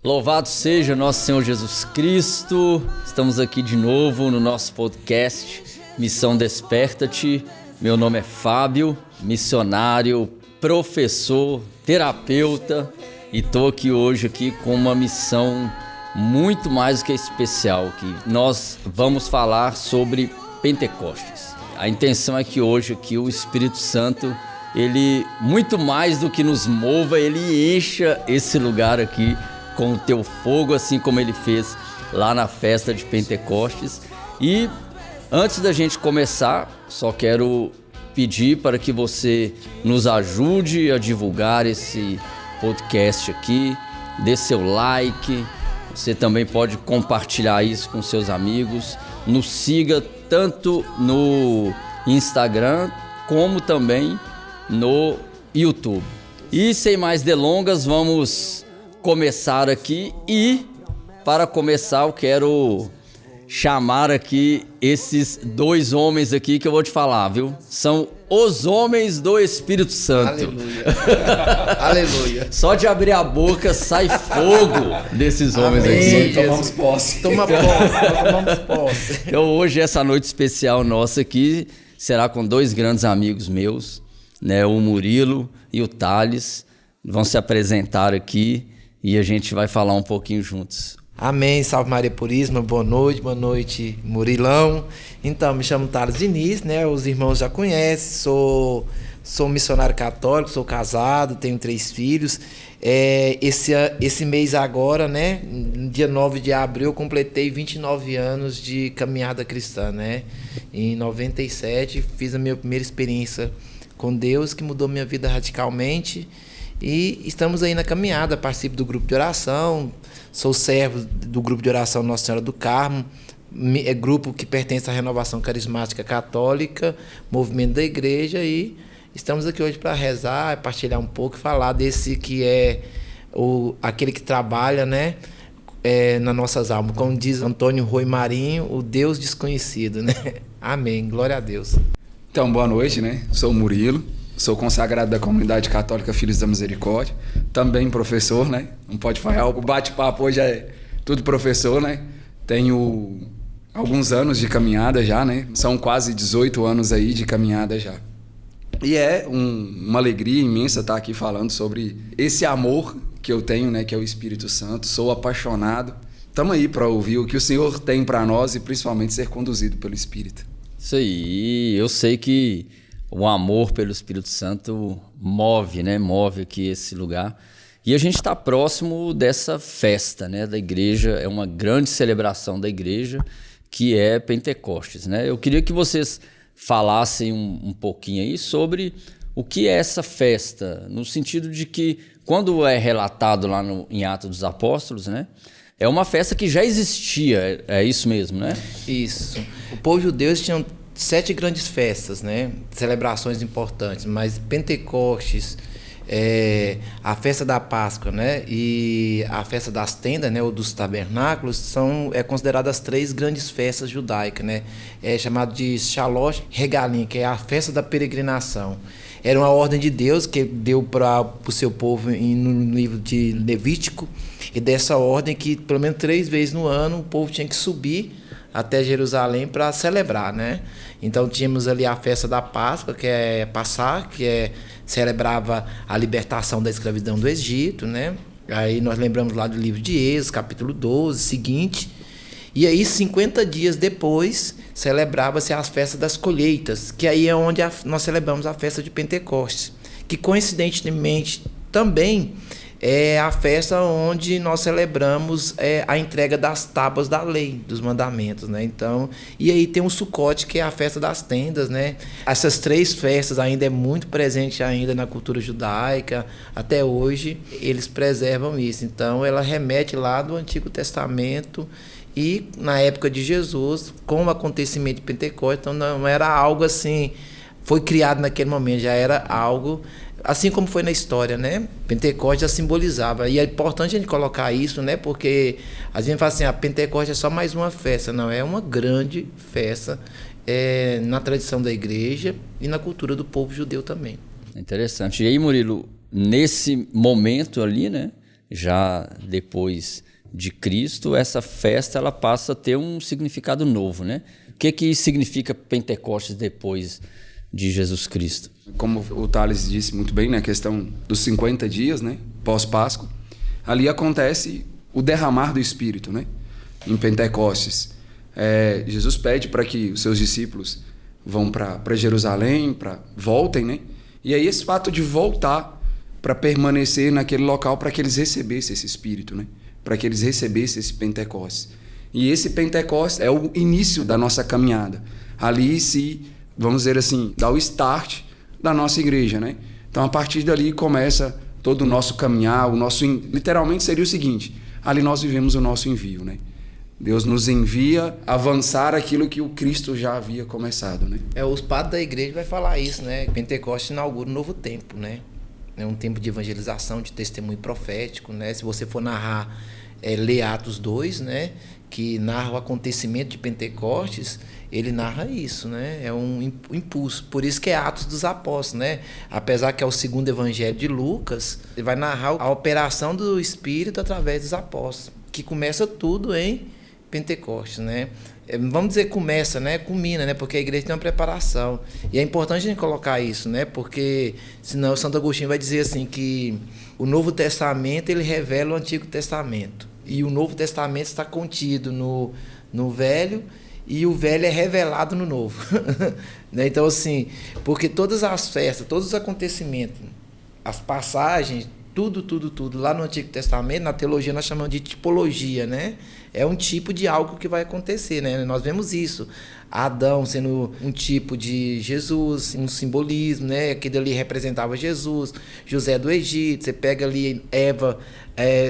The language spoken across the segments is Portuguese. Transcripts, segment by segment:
Louvado seja nosso Senhor Jesus Cristo. Estamos aqui de novo no nosso podcast Missão Desperta-te. Meu nome é Fábio, missionário, professor, terapeuta, e estou aqui hoje com uma missão muito mais do que especial, que nós vamos falar sobre Pentecostes. A intenção é que hoje o Espírito Santo, ele muito mais do que nos mova, ele encha esse lugar aqui com o teu fogo, assim como ele fez lá na festa de Pentecostes. E antes da gente começar, só quero pedir para que você nos ajude a divulgar esse podcast aqui, dê seu like, você também pode compartilhar isso com seus amigos, nos siga tanto no Instagram como também no YouTube. E sem mais delongas, vamos começar aqui, e para começar eu quero chamar aqui esses dois homens aqui que eu vou te falar, viu? São os homens do Espírito Santo. Aleluia. Aleluia. Só de abrir a boca sai fogo desses homens. Amém. Aqui. Tomamos posse. Tomamos posse. Então hoje essa noite especial nossa aqui será com dois grandes amigos meus, né? O Murilo e o Thales vão se apresentar aqui e a gente vai falar um pouquinho juntos. Amém, salve Maria Puríssima, boa noite Murilão. Então, me chamo Thales Diniz, né? Os irmãos já conhecem, sou missionário católico, sou casado, tenho 3 filhos. Esse mês agora, né? Dia 9 de abril, eu completei 29 anos de caminhada cristã, né? Em 97, fiz a minha primeira experiência com Deus, que mudou minha vida radicalmente. E estamos aí na caminhada, participo do grupo de oração, sou servo do grupo de oração Nossa Senhora do Carmo, é grupo que pertence à Renovação Carismática Católica, movimento da igreja, e estamos aqui hoje para rezar, partilhar um pouco, falar desse que é aquele que trabalha, né, nas nossas almas, como diz Antônio Rui Marinho, o Deus desconhecido, né? Amém, glória a Deus. Então, boa noite, né? Sou o Murilo. Sou consagrado da Comunidade Católica Filhos da Misericórdia, também professor, né? Não pode falhar, o bate-papo hoje é tudo professor, né? Tenho alguns anos de caminhada já, né? São quase 18 anos aí de caminhada já. E é uma alegria imensa estar aqui falando sobre esse amor que eu tenho, né? Que é o Espírito Santo. Sou apaixonado. Estamos aí para ouvir o que o Senhor tem para nós e principalmente ser conduzido pelo Espírito. Isso aí, eu sei que o amor pelo Espírito Santo move, né? Move aqui esse lugar. E a gente está próximo dessa festa, né? Da igreja, é uma grande celebração da igreja, que é Pentecostes, né? Eu queria que vocês falassem um pouquinho aí sobre o que é essa festa, no sentido de que, quando é relatado lá em Atos dos Apóstolos, né? É uma festa que já existia, é isso mesmo, né? Isso. O povo judeu tinha 7 grandes festas, né? Celebrações importantes, mas Pentecostes, a festa da Páscoa, né? E a festa das tendas, né? Ou dos tabernáculos, são consideradas as 3 grandes festas judaicas, né? É chamado de Shalosh Regalim, que é a festa da peregrinação. Era uma ordem de Deus que deu para o seu povo no livro de Levítico, e dessa ordem que pelo menos 3 vezes no ano o povo tinha que subir até Jerusalém para celebrar, né? Então tínhamos ali a festa da Páscoa, que é Passá, celebrava a libertação da escravidão do Egito, né? Aí nós lembramos lá do livro de Êxodo, capítulo 12, seguinte. E aí 50 dias depois celebrava-se as festas das colheitas, que aí é onde nós celebramos a festa de Pentecostes, que coincidentemente também é a festa onde nós celebramos a entrega das tábuas da lei, dos mandamentos, né? Então, e aí tem o Sucote, que é a festa das tendas, né? Essas 3 festas ainda é muito presente ainda na cultura judaica, até hoje eles preservam isso. Então, ela remete lá do Antigo Testamento, e na época de Jesus, com o acontecimento de Pentecostes, então não era algo assim, foi criado naquele momento, já era algo assim como foi na história, né? Pentecostes já simbolizava. E é importante a gente colocar isso, né? Porque a gente fala assim, a Pentecostes é só mais uma festa. Não, é uma grande festa na tradição da igreja e na cultura do povo judeu também. Interessante. E aí, Murilo, nesse momento ali, né? Já depois de Cristo, essa festa ela passa a ter um significado novo, né? O que significa Pentecostes depois de Jesus Cristo? Como o Thales disse muito bem, né, a questão dos 50 dias, né, pós-Páscoa, ali acontece o derramar do Espírito, né, em Pentecostes. Jesus pede para que os seus discípulos vão para Jerusalém, voltem, né, e aí esse fato de voltar para permanecer naquele local, para que eles recebessem esse Espírito, né, para que eles recebessem esse Pentecostes. E esse Pentecostes é o início da nossa caminhada. Ali vamos dizer assim, dá o start da nossa igreja, né? Então, a partir dali começa todo o nosso caminhar, literalmente seria o seguinte, ali nós vivemos o nosso envio, né? Deus nos envia avançar aquilo que o Cristo já havia começado, né? Os padres da igreja vai falar isso, né? Pentecostes inaugura um novo tempo, né? É um tempo de evangelização, de testemunho profético, né? Se você for narrar, ler Atos 2, né? Que narra o acontecimento de Pentecostes, ele narra isso, né? É um impulso. Por isso que é Atos dos Apóstolos, né? Apesar que é o segundo evangelho de Lucas, ele vai narrar a operação do Espírito através dos apóstolos, que começa tudo em Pentecostes, né? Vamos dizer começa, né? Culmina, né? Porque a igreja tem uma preparação. E é importante a gente colocar isso, né? Porque senão o Santo Agostinho vai dizer assim que o Novo Testamento ele revela o Antigo Testamento. E o Novo Testamento está contido no Velho, e o Velho é revelado no Novo. Né? Então, assim, porque todas as festas, todos os acontecimentos, as passagens, tudo lá no Antigo Testamento, na teologia nós chamamos de tipologia, né? É um tipo de algo que vai acontecer, né? Nós vemos isso. Adão sendo um tipo de Jesus, um simbolismo, né? Aquele ali representava Jesus, José do Egito, você pega ali Eva,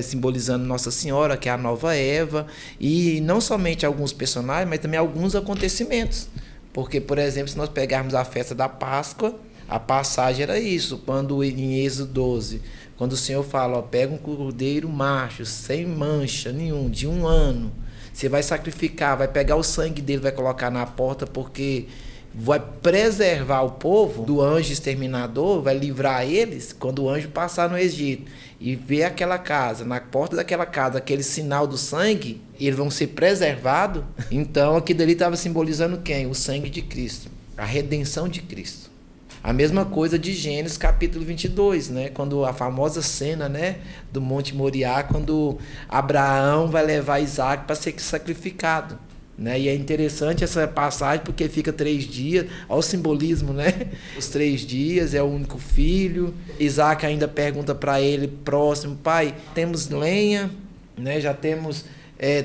simbolizando Nossa Senhora, que é a nova Eva, e não somente alguns personagens, mas também alguns acontecimentos. Porque, por exemplo, se nós pegarmos a festa da Páscoa, a passagem era isso, quando em Êxodo 12, quando o Senhor fala, pega um cordeiro macho, sem mancha nenhum, de 1 ano, você vai sacrificar, vai pegar o sangue dele, vai colocar na porta, porque vai preservar o povo do anjo exterminador, vai livrar eles, quando o anjo passar no Egito e ver aquela casa, na porta daquela casa, aquele sinal do sangue, eles vão ser preservados. Então, aquilo ali estava simbolizando quem? O sangue de Cristo, a redenção de Cristo. A mesma coisa de Gênesis capítulo 22, né? Quando a famosa cena, né, do Monte Moriá, quando Abraão vai levar Isaac para ser sacrificado. Né? E é interessante essa passagem porque fica 3 dias, olha o simbolismo, né? Os 3 dias, é o único filho. Isaac ainda pergunta para ele próximo, pai, temos lenha, né? Já temos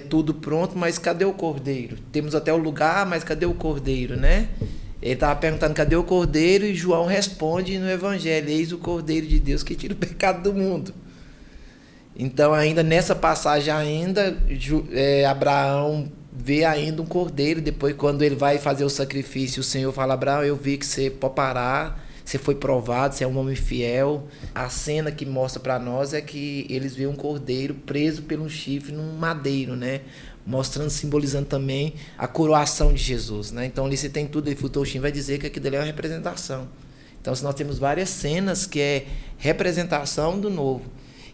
tudo pronto, mas cadê o cordeiro? Temos até o lugar, mas cadê o cordeiro, né? Ele estava perguntando cadê o cordeiro e João responde no evangelho, eis o cordeiro de Deus que tira o pecado do mundo. Então ainda nessa passagem Abraão vê ainda um cordeiro, depois quando ele vai fazer o sacrifício, o Senhor fala, Abraão, eu vi que você pode parar, você foi provado, você é um homem fiel. A cena que mostra para nós é que eles veem um cordeiro preso pelo chifre num madeiro, né? Mostrando, simbolizando também a coroação de Jesus, né? Então ali você tem tudo, e Futoshim vai dizer que aquilo ali é uma representação. Então nós temos várias cenas que é representação do novo.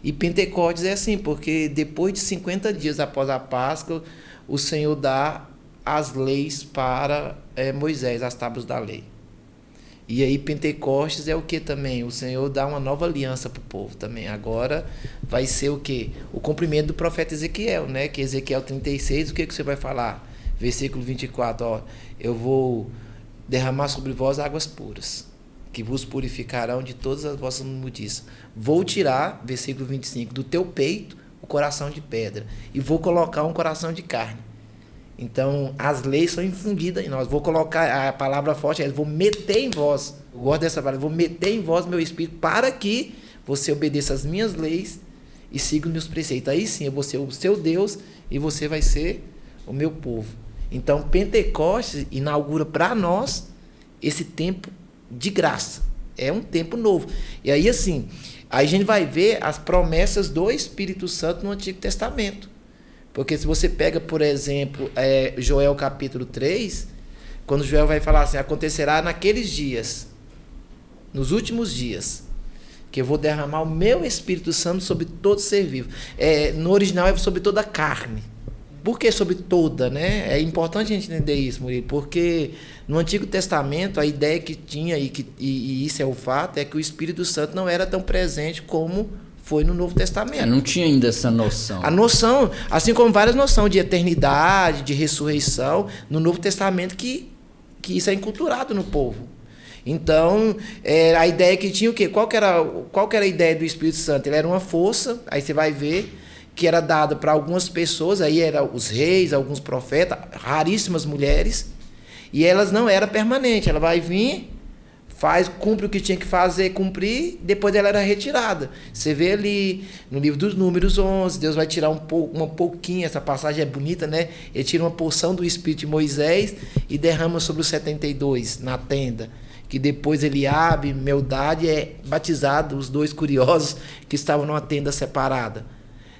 E Pentecostes é assim, porque depois de 50 dias após a Páscoa, o Senhor dá as leis para Moisés, as tábuas da lei. E aí Pentecostes é o que também? O Senhor dá uma nova aliança para o povo também. Agora vai ser o quê? O cumprimento do profeta Ezequiel, né? Que Ezequiel 36, o que você vai falar? Versículo 24, ó, eu vou derramar sobre vós águas puras, que vos purificarão de todas as vossas imundícias. Vou tirar, versículo 25, do teu peito o coração de pedra e vou colocar um coração de carne. Então, as leis são infundidas em nós. Vou colocar, a palavra forte vou meter em vós, eu gosto dessa palavra, vou meter em vós meu espírito para que você obedeça as minhas leis e siga os meus preceitos. Aí sim, eu vou ser o seu Deus e você vai ser o meu povo. Então, Pentecostes inaugura para nós esse tempo de graça. É um tempo novo. E aí, assim, aí a gente vai ver as promessas do Espírito Santo no Antigo Testamento. Porque se você pega, por exemplo, Joel capítulo 3, quando Joel vai falar assim, acontecerá naqueles dias, nos últimos dias, que eu vou derramar o meu Espírito Santo sobre todo ser vivo. No original é sobre toda a carne. Por que sobre toda, né? É importante a gente entender isso, Murilo, porque no Antigo Testamento a ideia que tinha, e isso é o fato, é que o Espírito Santo não era tão presente como foi no Novo Testamento. Não tinha ainda essa noção. A noção, assim como várias noções de eternidade, de ressurreição, no Novo Testamento que isso é enculturado no povo. Então, a ideia que tinha o quê? Qual que era a ideia do Espírito Santo? Ele era uma força, aí você vai ver, que era dada para algumas pessoas, aí eram os reis, alguns profetas, raríssimas mulheres, e elas não eram permanentes. Ela vai vir, cumpre o que tinha que fazer, cumprir, depois ela era retirada. Você vê ali no livro dos Números 11, Deus vai tirar uma pouquinho, essa passagem é bonita, né? Ele tira uma porção do Espírito de Moisés e derrama sobre os 72 na tenda, que depois Eliabe, Meldade é batizado, os dois curiosos que estavam numa tenda separada.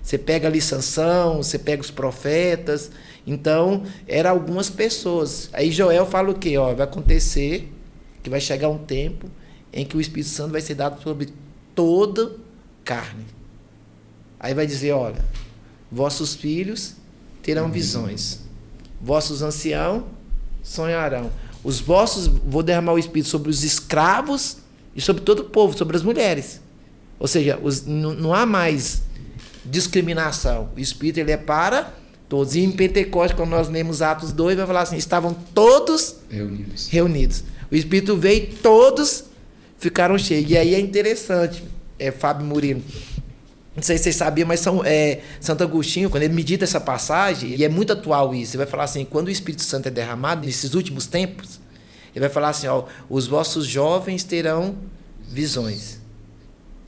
Você pega ali Sansão, você pega os profetas, então eram algumas pessoas. Aí Joel fala o quê? Vai acontecer que vai chegar um tempo em que o Espírito Santo vai ser dado sobre toda carne. Aí vai dizer, olha, vossos filhos terão visões, vossos anciãos sonharão. Vou derramar o Espírito sobre os escravos e sobre todo o povo, sobre as mulheres. Ou seja, não há mais discriminação. O Espírito ele é para todos. E em Pentecostes, quando nós lemos Atos 2, vai falar assim, estavam todos reunidos. O Espírito veio e todos ficaram cheios. E aí é interessante, Fábio Murilo, não sei se vocês sabiam, mas Santo Agostinho, quando ele medita essa passagem, e é muito atual isso, ele vai falar assim, quando o Espírito Santo é derramado, nesses últimos tempos, ele vai falar assim, os vossos jovens terão visões,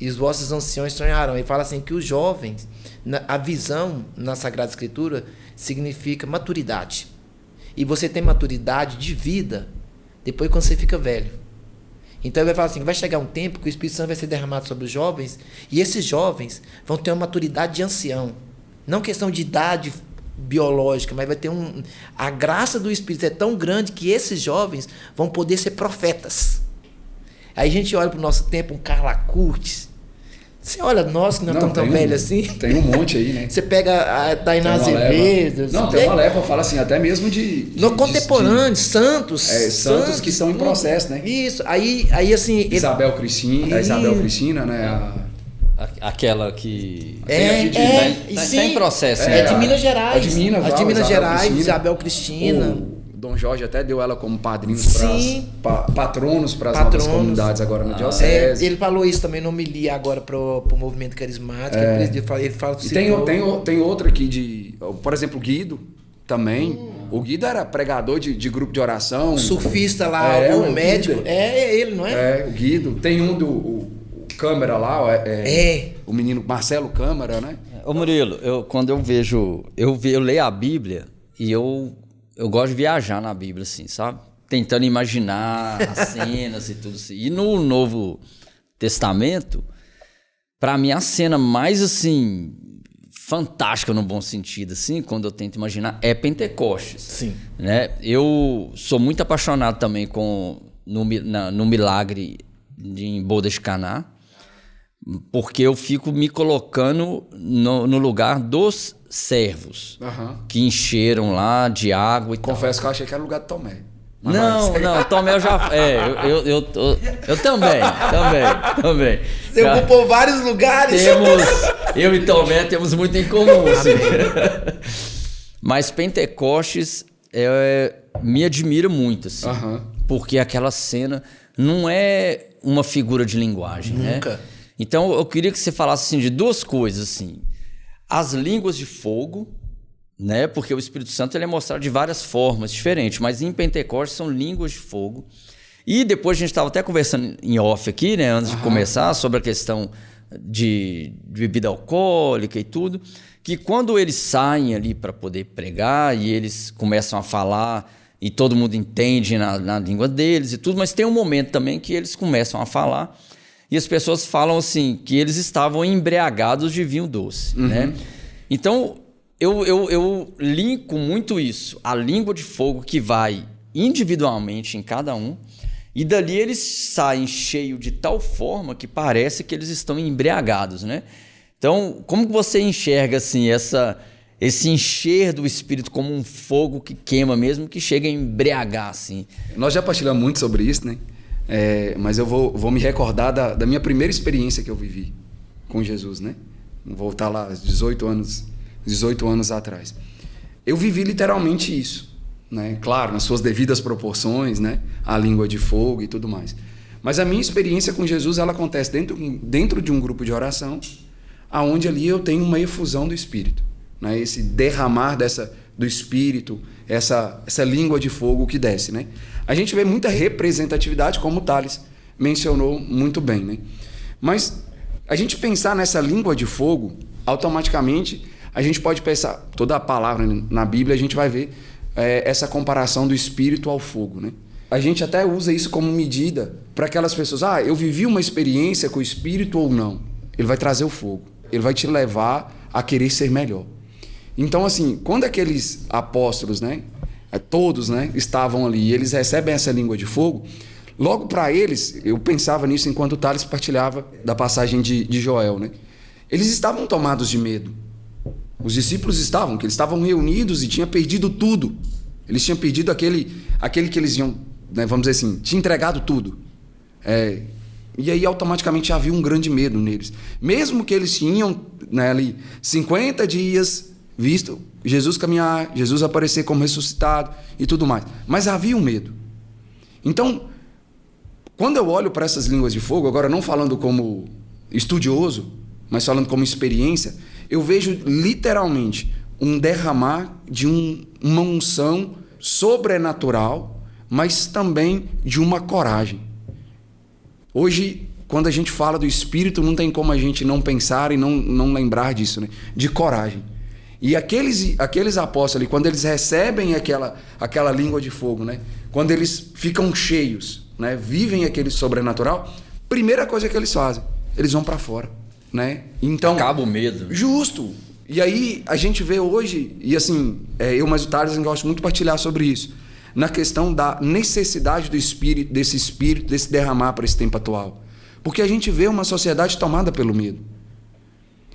e os vossos anciões sonharão. Ele fala assim, que os jovens, a visão na Sagrada Escritura, significa maturidade. E você tem maturidade de vida depois quando você fica velho. Então ele vai falar assim, vai chegar um tempo que o Espírito Santo vai ser derramado sobre os jovens, e esses jovens vão ter uma maturidade de ancião. Não questão de idade biológica, mas vai ter a graça do Espírito é tão grande que esses jovens vão poder ser profetas. Aí a gente olha para o nosso tempo, um Carla Curtis. Você olha nós que não estamos tão velhos assim. Tem um monte aí, né? Você pega a Tainá Azevedo. Não, tem uma leva, fala assim, até mesmo no contemporâneo, santos. Santos que estão em processo, né? Isso. Aí assim. Isabel Cristina, né? Aquela que. Está em processo. De Minas Gerais. De Minas Gerais, Isabel Cristina. Dom Jorge até deu ela como padrinhos patronos para as novas comunidades agora na diocese. Ele falou isso também no homilia agora para o movimento carismático. Ele fala e tem outra aqui por exemplo, o Guido também. O Guido era pregador de grupo de oração. Surfista lá, o médico. Ele, não é? O Guido. Tem o Câmara lá, o menino Marcelo Câmara, né? Ô Murilo, quando eu vejo, eu leio a Bíblia e eu gosto de viajar na Bíblia, assim, sabe? Tentando imaginar as cenas e tudo assim. E no Novo Testamento, para mim, a cena mais, assim, fantástica no bom sentido, assim, quando eu tento imaginar, é Pentecostes. Sim. Né? Eu sou muito apaixonado também no milagre em Bodas de Caná, porque eu fico me colocando no lugar dos servos que encheram lá de água e Confesso que eu achei que era o lugar de Tomé. Não, Tomé eu já... Eu também. Você ocupou vários lugares. Eu e Tomé temos muito em comum. Assim. Mas Pentecostes me admira muito, assim. Porque aquela cena não é uma figura de linguagem, Nunca. Né? Então eu queria que você falasse assim, de duas coisas, assim. As línguas de fogo, né? Porque o Espírito Santo ele é mostrado de várias formas diferentes, mas em Pentecostes são línguas de fogo. E depois a gente estava até conversando em off aqui, né? Antes de começar, sobre a questão de bebida alcoólica e tudo, que quando eles saem ali para poder pregar e eles começam a falar e todo mundo entende na língua deles e tudo, mas tem um momento também que eles começam a falar e as pessoas falam assim, que eles estavam embriagados de vinho doce, né? Então, eu linko muito isso, a língua de fogo que vai individualmente em cada um E dali eles saem cheios de tal forma que parece que eles estão embriagados, né? Então, como que você enxerga assim, esse encher do Espírito como um fogo que queima mesmo, que chega a embriagar assim? Nós já partilhamos muito sobre isso, né? Mas eu vou me recordar da minha primeira experiência que eu vivi com Jesus, né? Vou voltar lá 18 anos atrás. Eu vivi literalmente isso, né? Claro, nas suas devidas proporções, né? A língua de fogo e tudo mais. Mas a minha experiência com Jesus, ela acontece dentro de um grupo de oração, aonde ali eu tenho uma efusão do Espírito, né? Esse derramar do Espírito, essa língua de fogo que desce, né? A gente vê muita representatividade, como o Thales mencionou muito bem, né? Mas a gente pensar nessa língua de fogo, automaticamente a gente pode pensar, toda a palavra na Bíblia a gente vai ver essa comparação do Espírito ao fogo, né? A gente até usa isso como medida para aquelas pessoas, eu vivi uma experiência com o Espírito ou não. Ele vai trazer o fogo, ele vai te levar a querer ser melhor. Então, assim, quando aqueles apóstolos, né, todos, né, estavam ali e eles recebem essa língua de fogo, logo para eles, eu pensava nisso enquanto o Thales partilhava da passagem de Joel, né? Eles estavam tomados de medo. Os discípulos que eles estavam reunidos e tinham perdido tudo. Eles tinham perdido aquele que eles iam, né, vamos dizer assim, tinha entregado tudo. E aí automaticamente havia um grande medo neles. Mesmo que eles tinham, né, ali 50 dias visto Jesus caminhar, Jesus aparecer como ressuscitado e tudo mais. Mas havia um medo. Então, quando eu olho para essas línguas de fogo, agora não falando como estudioso, mas falando como experiência, eu vejo literalmente um derramar de uma unção sobrenatural, mas também de uma coragem. Hoje, quando a gente fala do Espírito, não tem como a gente não pensar e não lembrar disso, né? De coragem. E aqueles apóstolos ali, quando eles recebem aquela língua de fogo, né? Quando eles ficam cheios, né? Vivem aquele sobrenatural, primeira coisa que eles fazem, eles vão para fora, né? Então, acaba o medo. Justo. E aí a gente vê hoje, e assim, eu mais o Thales gosto muito de partilhar sobre isso, na questão da necessidade do Espírito, desse derramar para esse tempo atual. Porque a gente vê uma sociedade tomada pelo medo.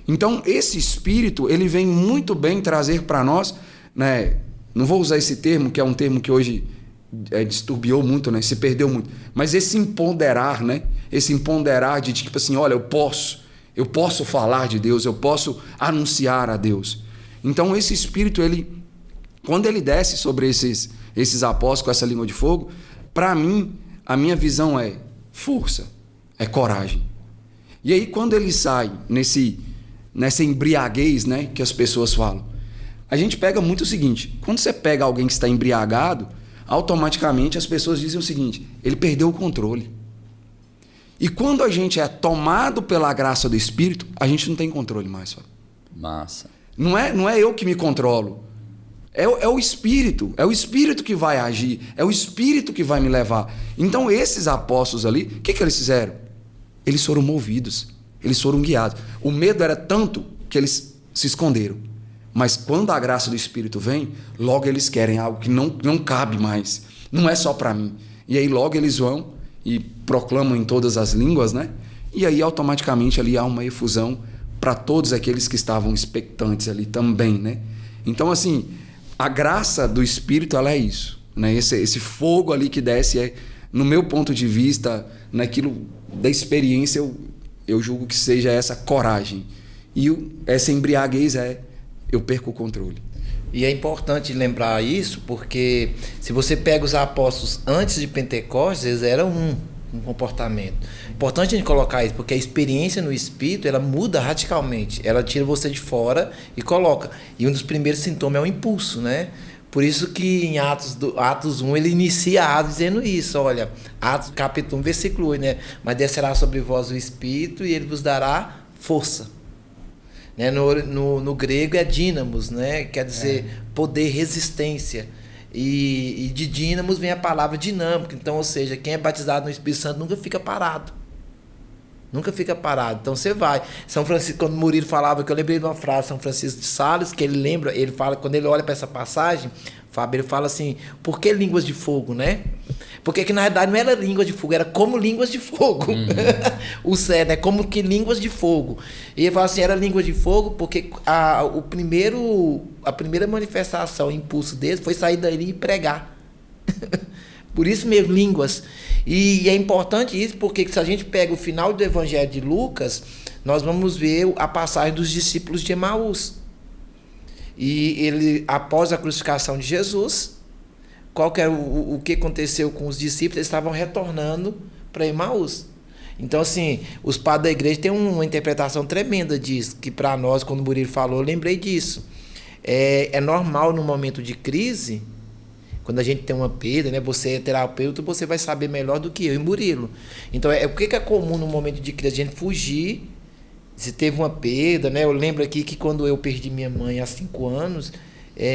Então, esse Espírito, ele vem muito bem trazer para nós, né? Não vou usar esse termo, que é um termo que hoje disturbiou muito, né? Se perdeu muito. Mas esse empoderar, né? Esse empoderar de tipo assim, olha, eu posso falar de Deus, eu posso anunciar a Deus. Então, esse Espírito, quando ele desce sobre esses apóstolos com essa língua de fogo, para mim, a minha visão é força, é coragem. E aí, quando ele sai nessa embriaguez, né, que as pessoas falam, a gente pega muito o seguinte: quando você pega alguém que está embriagado, automaticamente as pessoas dizem o seguinte: ele perdeu o controle. E quando a gente é tomado pela graça do Espírito, a gente não tem controle mais. Sabe? Massa. Não é eu que me controlo. É o Espírito. É o Espírito que vai agir. É o Espírito que vai me levar. Então, esses apóstolos ali, o que eles fizeram? Eles foram movidos. Eles foram guiados. O medo era tanto que eles se esconderam. Mas quando a graça do Espírito vem, logo eles querem algo que não cabe mais. Não é só para mim. E aí logo eles vão e proclamam em todas as línguas, né? E aí automaticamente ali há uma efusão para todos aqueles que estavam expectantes ali também, né? Então, assim, a graça do Espírito, ela é isso, né? Esse fogo ali que desce no meu ponto de vista, naquilo da experiência, eu julgo que seja essa coragem. E essa embriaguez eu perco o controle. E é importante lembrar isso, porque se você pega os apóstolos antes de Pentecostes, eles eram um comportamento. É importante a gente colocar isso, porque a experiência no Espírito, ela muda radicalmente. Ela tira você de fora e coloca. E um dos primeiros sintomas é o impulso, né? Por isso que em Atos 1 ele inicia Atos dizendo isso, olha, Atos capítulo 1, versículo 8, né? Mas descerá sobre vós o Espírito e ele vos dará força. Né? No grego é dínamos, né? Quer dizer poder, resistência. E de dínamos vem a palavra dinâmico. Então, ou seja, quem é batizado no Espírito Santo nunca fica parado. Nunca fica parado. Então você vai. São Francisco, quando o Murilo falava, que eu lembrei de uma frase, São Francisco de Sales, que ele lembra, ele fala, quando ele olha para essa passagem, Fábio, ele fala assim, por que línguas de fogo, né? Porque que na verdade não era línguas de fogo, era como línguas de fogo. O céu, né? Como que línguas de fogo. E ele fala assim, era línguas de fogo porque a primeira manifestação, impulso deles foi sair dali e pregar. Por isso mesmo, línguas. E é importante isso, porque se a gente pega o final do Evangelho de Lucas, nós vamos ver a passagem dos discípulos de Emaús. E ele, após a crucificação de Jesus, qual que era o que aconteceu com os discípulos? Eles estavam retornando para Emaús. Então, assim, os padres da igreja têm uma interpretação tremenda disso, que para nós, quando o Murilo falou, eu lembrei disso. É normal, no momento de crise, quando a gente tem uma perda, né? Você é terapeuta, você vai saber melhor do que eu e Murilo. Então, o que é comum no momento de crise? A gente fugir, se teve uma perda, né? Eu lembro aqui que quando eu perdi minha mãe há 5 anos,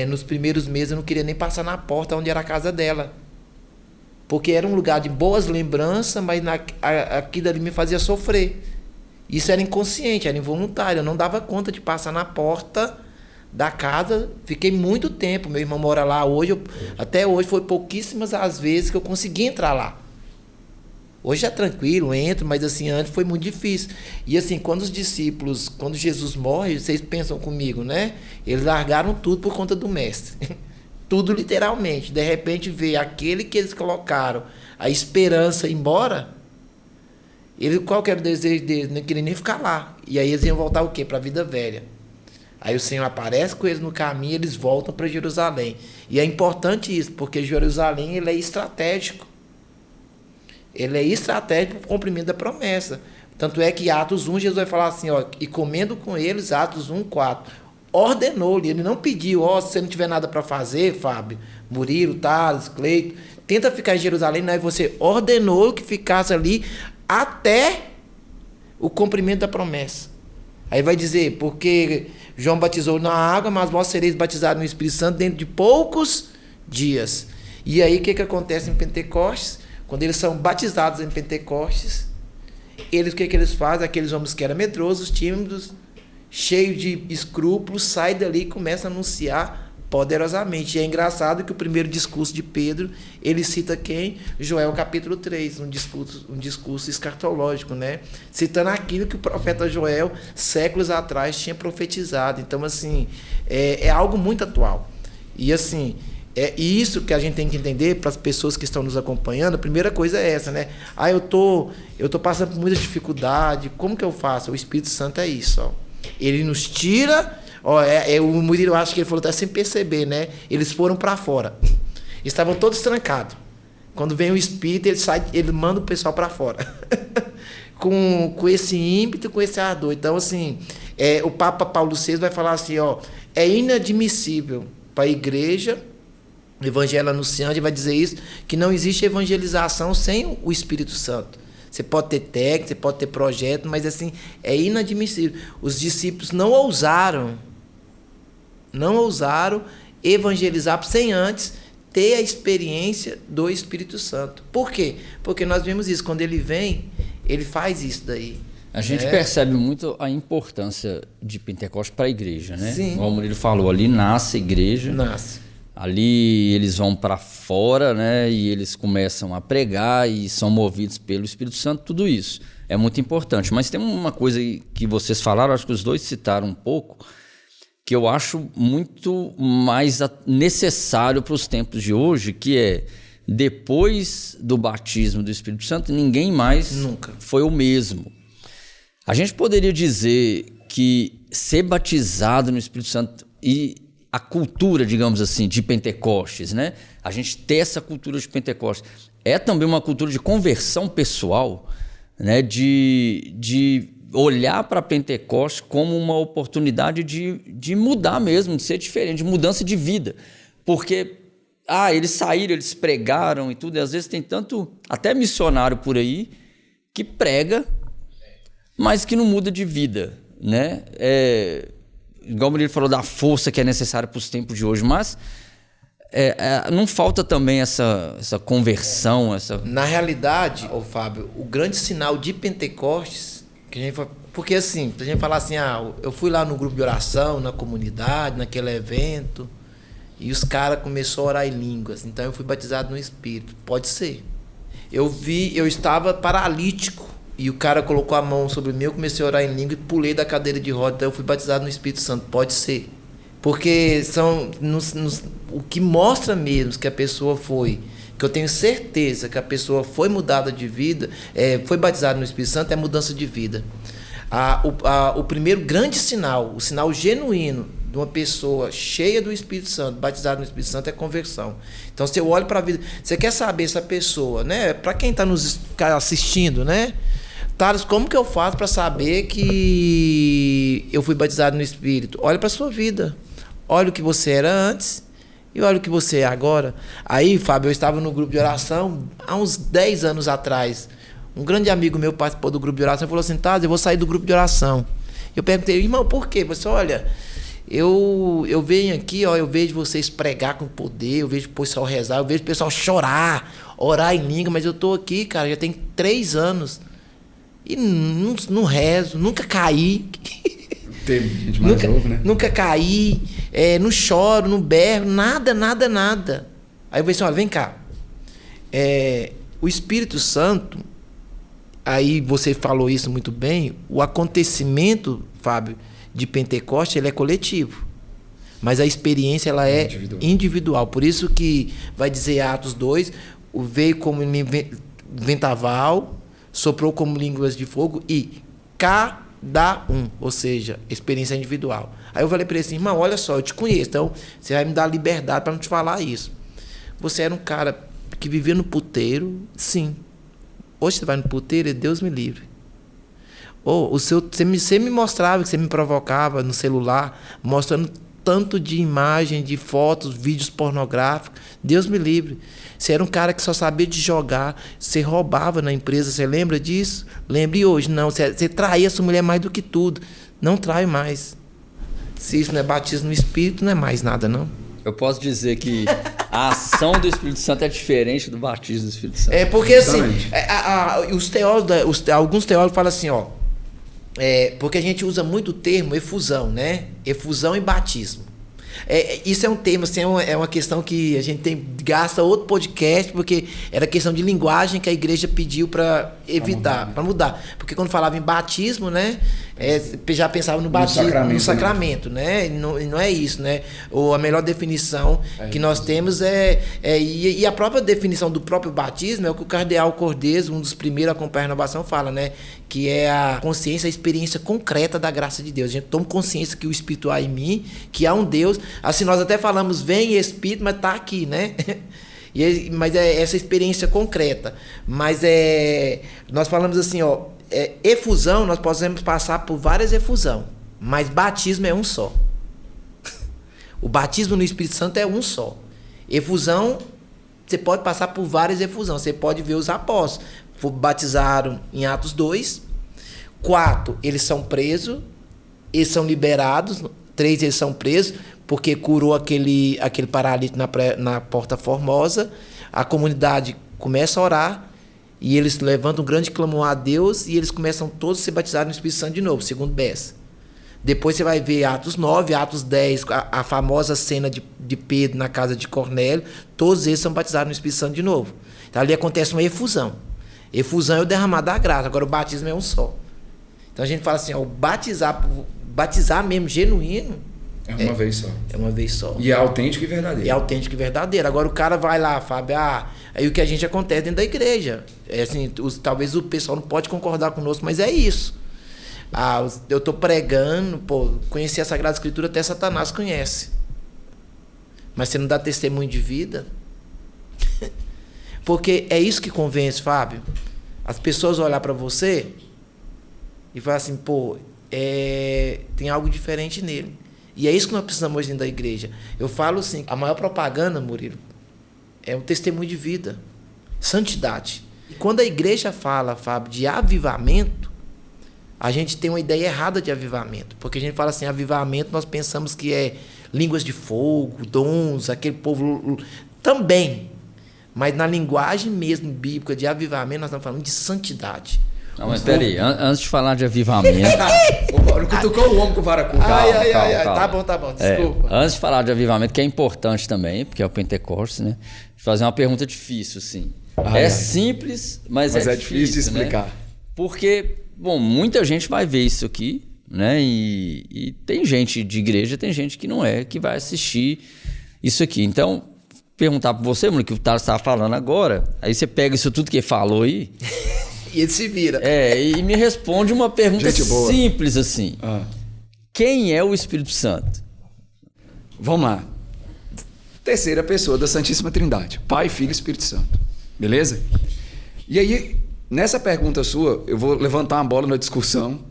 nos primeiros meses eu não queria nem passar na porta onde era a casa dela. Porque era um lugar de boas lembranças, mas aquilo ali me fazia sofrer. Isso era inconsciente, era involuntário. Eu não dava conta de passar na porta da casa. Fiquei muito tempo. Meu irmão mora lá hoje. Até hoje foi pouquíssimas as vezes que eu consegui entrar lá. Hoje é tranquilo, entro, mas assim, antes foi muito difícil. E assim, quando os discípulos, quando Jesus morre, vocês pensam comigo, né? Eles largaram tudo por conta do mestre. Tudo literalmente. De repente vê aquele que eles colocaram a esperança embora, qual que era o desejo deles? Não queria nem ficar lá. E aí eles iam voltar o quê? Para a vida velha. Aí o Senhor aparece com eles no caminho, eles voltam para Jerusalém. E é importante isso, porque Jerusalém ele é estratégico. Ele é estratégico para o cumprimento da promessa. Tanto é que Atos 1, Jesus vai falar assim, ó, e comendo com eles, Atos 1, 4, ordenou-lhe, ele não pediu, ó, se você não tiver nada para fazer, Fábio, Murilo, Thales, Cleito, tenta ficar em Jerusalém, não, você ordenou que ficasse ali até o cumprimento da promessa. Aí vai dizer, porque João batizou na água, mas vós sereis batizados no Espírito Santo dentro de poucos dias. E aí o que acontece em Pentecostes? Quando eles são batizados em Pentecostes, o que eles fazem? Aqueles homens que eram medrosos, tímidos, cheios de escrúpulos, saem dali e começam a anunciar poderosamente. E é engraçado que o primeiro discurso de Pedro, ele cita quem? Joel capítulo 3, um discurso escatológico, né? Citando aquilo que o profeta Joel, séculos atrás, tinha profetizado. Então, assim, é algo muito atual. E, assim, é isso que a gente tem que entender para as pessoas que estão nos acompanhando. A primeira coisa é essa, né? Eu tô passando por muita dificuldade. Como que eu faço? O Espírito Santo é isso, ó. Ele nos tira. Ó, o Murilo, acho que ele falou até sem perceber, né? Eles foram para fora. Estavam todos trancados. Quando vem o Espírito, ele manda o pessoal para fora. com esse ímpeto, com esse ardor. Então, assim, o Papa Paulo VI vai falar assim, ó, é inadmissível para a igreja, o evangelho anunciante vai dizer isso, que não existe evangelização sem o Espírito Santo. Você pode ter técnica, você pode ter projeto, mas assim, é inadmissível. Os discípulos não ousaram evangelizar sem antes ter a experiência do Espírito Santo. Por quê? Porque nós vemos isso, quando ele vem, ele faz isso daí. A gente percebe muito a importância de Pentecostes para a igreja, né? Sim. Como ele falou, ali nasce a igreja. Nasce. Ali eles vão para fora, né? E eles começam a pregar e são movidos pelo Espírito Santo, tudo isso. É muito importante. Mas tem uma coisa que vocês falaram, acho que os dois citaram um pouco, que eu acho muito mais necessário para os tempos de hoje, que é, depois do batismo do Espírito Santo, ninguém mais nunca foi o mesmo. A gente poderia dizer que ser batizado no Espírito Santo e a cultura, digamos assim, de Pentecostes, né? A gente ter essa cultura de Pentecostes é também uma cultura de conversão pessoal, né? De olhar para Pentecostes como uma oportunidade de mudar mesmo, de ser diferente, de mudança de vida. Porque eles saíram, eles pregaram e tudo, e às vezes tem tanto, até missionário por aí, que prega, mas que não muda de vida, né? Igual o Murilo falou da força que é necessária para os tempos de hoje, mas não falta também essa conversão. Na realidade, Fábio, o grande sinal de Pentecostes Porque assim, a gente falar assim, eu fui lá no grupo de oração, na comunidade, naquele evento, e os caras começaram a orar em línguas, então eu fui batizado no Espírito. Pode ser. Eu estava paralítico, e o cara colocou a mão sobre mim, eu comecei a orar em língua e pulei da cadeira de roda, então eu fui batizado no Espírito Santo. Pode ser. Porque o que mostra mesmo que a pessoa foi, que eu tenho certeza que a pessoa foi mudada de vida, foi batizada no Espírito Santo, é mudança de vida. O primeiro grande sinal, o sinal genuíno de uma pessoa cheia do Espírito Santo, batizada no Espírito Santo, é conversão. Então, se eu olho para a vida, você quer saber se a pessoa, né, para quem está nos assistindo, né, Thales, como que eu faço para saber que eu fui batizado no Espírito? Olha para a sua vida. Olha o que você era antes e olha o que você é agora. Aí, Fábio, eu estava no grupo de oração há uns 10 anos atrás. Um grande amigo meu participou do grupo de oração e falou assim, Thales, eu vou sair do grupo de oração. Eu perguntei, irmão, por quê? Você, olha, eu venho aqui, eu vejo vocês pregar com poder, eu vejo o pessoal rezar, eu vejo o pessoal chorar, orar em língua, mas eu estou aqui, cara, já tem 3 anos. E não rezo, nunca caí. Tem gente mais novo, né? Nunca caí, não choro, não berro, nada. Aí eu falei assim, olha, vem cá. O Espírito Santo, aí você falou isso muito bem, o acontecimento, Fábio, de Pentecoste, ele é coletivo. Mas a experiência, ela é individual. Por isso que vai dizer Atos 2, veio como ventaval, soprou como línguas de fogo e cada um, ou seja, experiência individual. Aí eu falei para ele assim, irmão, olha só, eu te conheço, então você vai me dar liberdade para não te falar isso. Você era um cara que vivia no puteiro, sim. Hoje você vai no puteiro e Deus me livre. Você me mostrava, que você me provocava no celular, mostrando tanto de imagem, de fotos, vídeos pornográficos. Deus me livre. Você era um cara que só sabia de jogar, você roubava na empresa, você lembra disso? Lembre hoje, não. Você traía sua mulher mais do que tudo. Não trai mais. Se isso não é batismo no Espírito, não é mais nada, não. Eu posso dizer que a ação do Espírito Santo é diferente do batismo do Espírito Santo. Porque assim, alguns teólogos falam assim, porque a gente usa muito o termo efusão, né? Efusão e batismo. Isso é um tema, assim, é uma questão que a gente gasta outro podcast, porque era questão de linguagem que a igreja pediu para evitar, para mudar. Porque quando falava em batismo, né, já pensava no batismo, no sacramento, né? E não é isso, né? Ou a melhor definição que nós temos e a própria definição do próprio batismo é o que o cardeal Cordez, um dos primeiros a acompanhar a renovação, fala, né? Que é a consciência, a experiência concreta da graça de Deus. A gente toma consciência que o Espírito há em mim, que há um Deus. Assim, nós até falamos, vem Espírito, mas está aqui, né? Mas é essa experiência concreta. Mas nós falamos assim, efusão, nós podemos passar por várias efusão, mas batismo é um só. O batismo no Espírito Santo é um só. Efusão, você pode passar por várias efusões. Você pode ver os apóstolos. Batizaram em Atos 2. 4, eles são presos. Eles são liberados. 3, eles são presos, porque curou aquele paralítico na Porta Formosa. A comunidade começa a orar. E eles levantam um grande clamor a Deus. E eles começam todos a ser batizados no Espírito Santo de novo, segundo Bessa. Depois você vai ver Atos 9, Atos 10, a famosa cena de Pedro na casa de Cornélio. Todos eles são batizados no Espírito Santo de novo. Então ali acontece uma efusão. Efusão é o derramar da graça. Agora o batismo é um só. Então a gente fala assim, batizar mesmo, genuíno. É uma vez só. É uma vez só. E é autêntico e verdadeiro. É autêntico e verdadeiro. Agora o cara vai lá, Fábio, aí o que a gente acontece dentro da igreja. Assim, talvez o pessoal não pode concordar conosco, mas é isso. Eu estou pregando, conhecer a Sagrada Escritura até Satanás conhece. Mas você não dá testemunho de vida? Porque é isso que convence, Fábio. As pessoas olhar para você e falar assim, tem algo diferente nele. E é isso que nós precisamos hoje dentro da igreja. Eu falo assim, a maior propaganda, Murilo, é um testemunho de vida. Santidade. E quando a igreja fala, Fábio, de avivamento, a gente tem uma ideia errada de avivamento. Porque a gente fala assim, avivamento, nós pensamos que é línguas de fogo, dons, aquele povo também. Mas na linguagem mesmo bíblica de avivamento, nós estamos falando de santidade. Não, mas peraí, antes de falar de avivamento... Não cutucou o homem com vara curta. Calma. Tá bom, desculpa. Antes de falar de avivamento, que é importante também, porque é o Pentecostes, né? Vou fazer uma pergunta difícil, assim. Simples, mas é difícil de explicar. Né? Porque, bom, muita gente vai ver isso aqui, né? E tem gente de igreja, tem gente que não é, que vai assistir isso aqui. Então, perguntar para você, mano, que o Thales estava falando agora, aí você pega isso tudo que ele falou aí... E ele se vira. E me responde uma pergunta simples assim. Quem é o Espírito Santo? Vamos lá. Terceira pessoa da Santíssima Trindade. Pai, Filho e Espírito Santo. Beleza? E aí, nessa pergunta sua, eu vou levantar uma bola na discussão.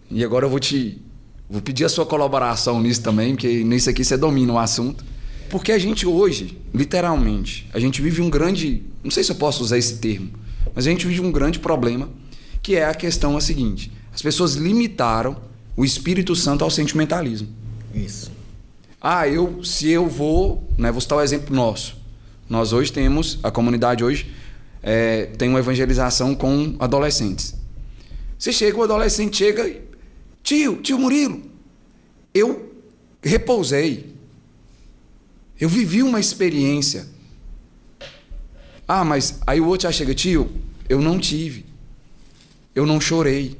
E agora eu vou pedir a sua colaboração nisso também, porque nisso aqui você domina o assunto. Porque a gente hoje, literalmente, a gente vive um grande... Não sei se eu posso usar esse termo, mas a gente vive um grande problema, que é a questão seguinte. As pessoas limitaram o Espírito Santo ao sentimentalismo. Isso. Se eu vou... Né, vou citar o exemplo nosso. Nós hoje temos... A comunidade hoje tem uma evangelização com adolescentes. O adolescente chega e... Tio Murilo, eu repousei. Eu vivi uma experiência. Mas aí o outro já chega, tio, eu não tive. Eu não chorei.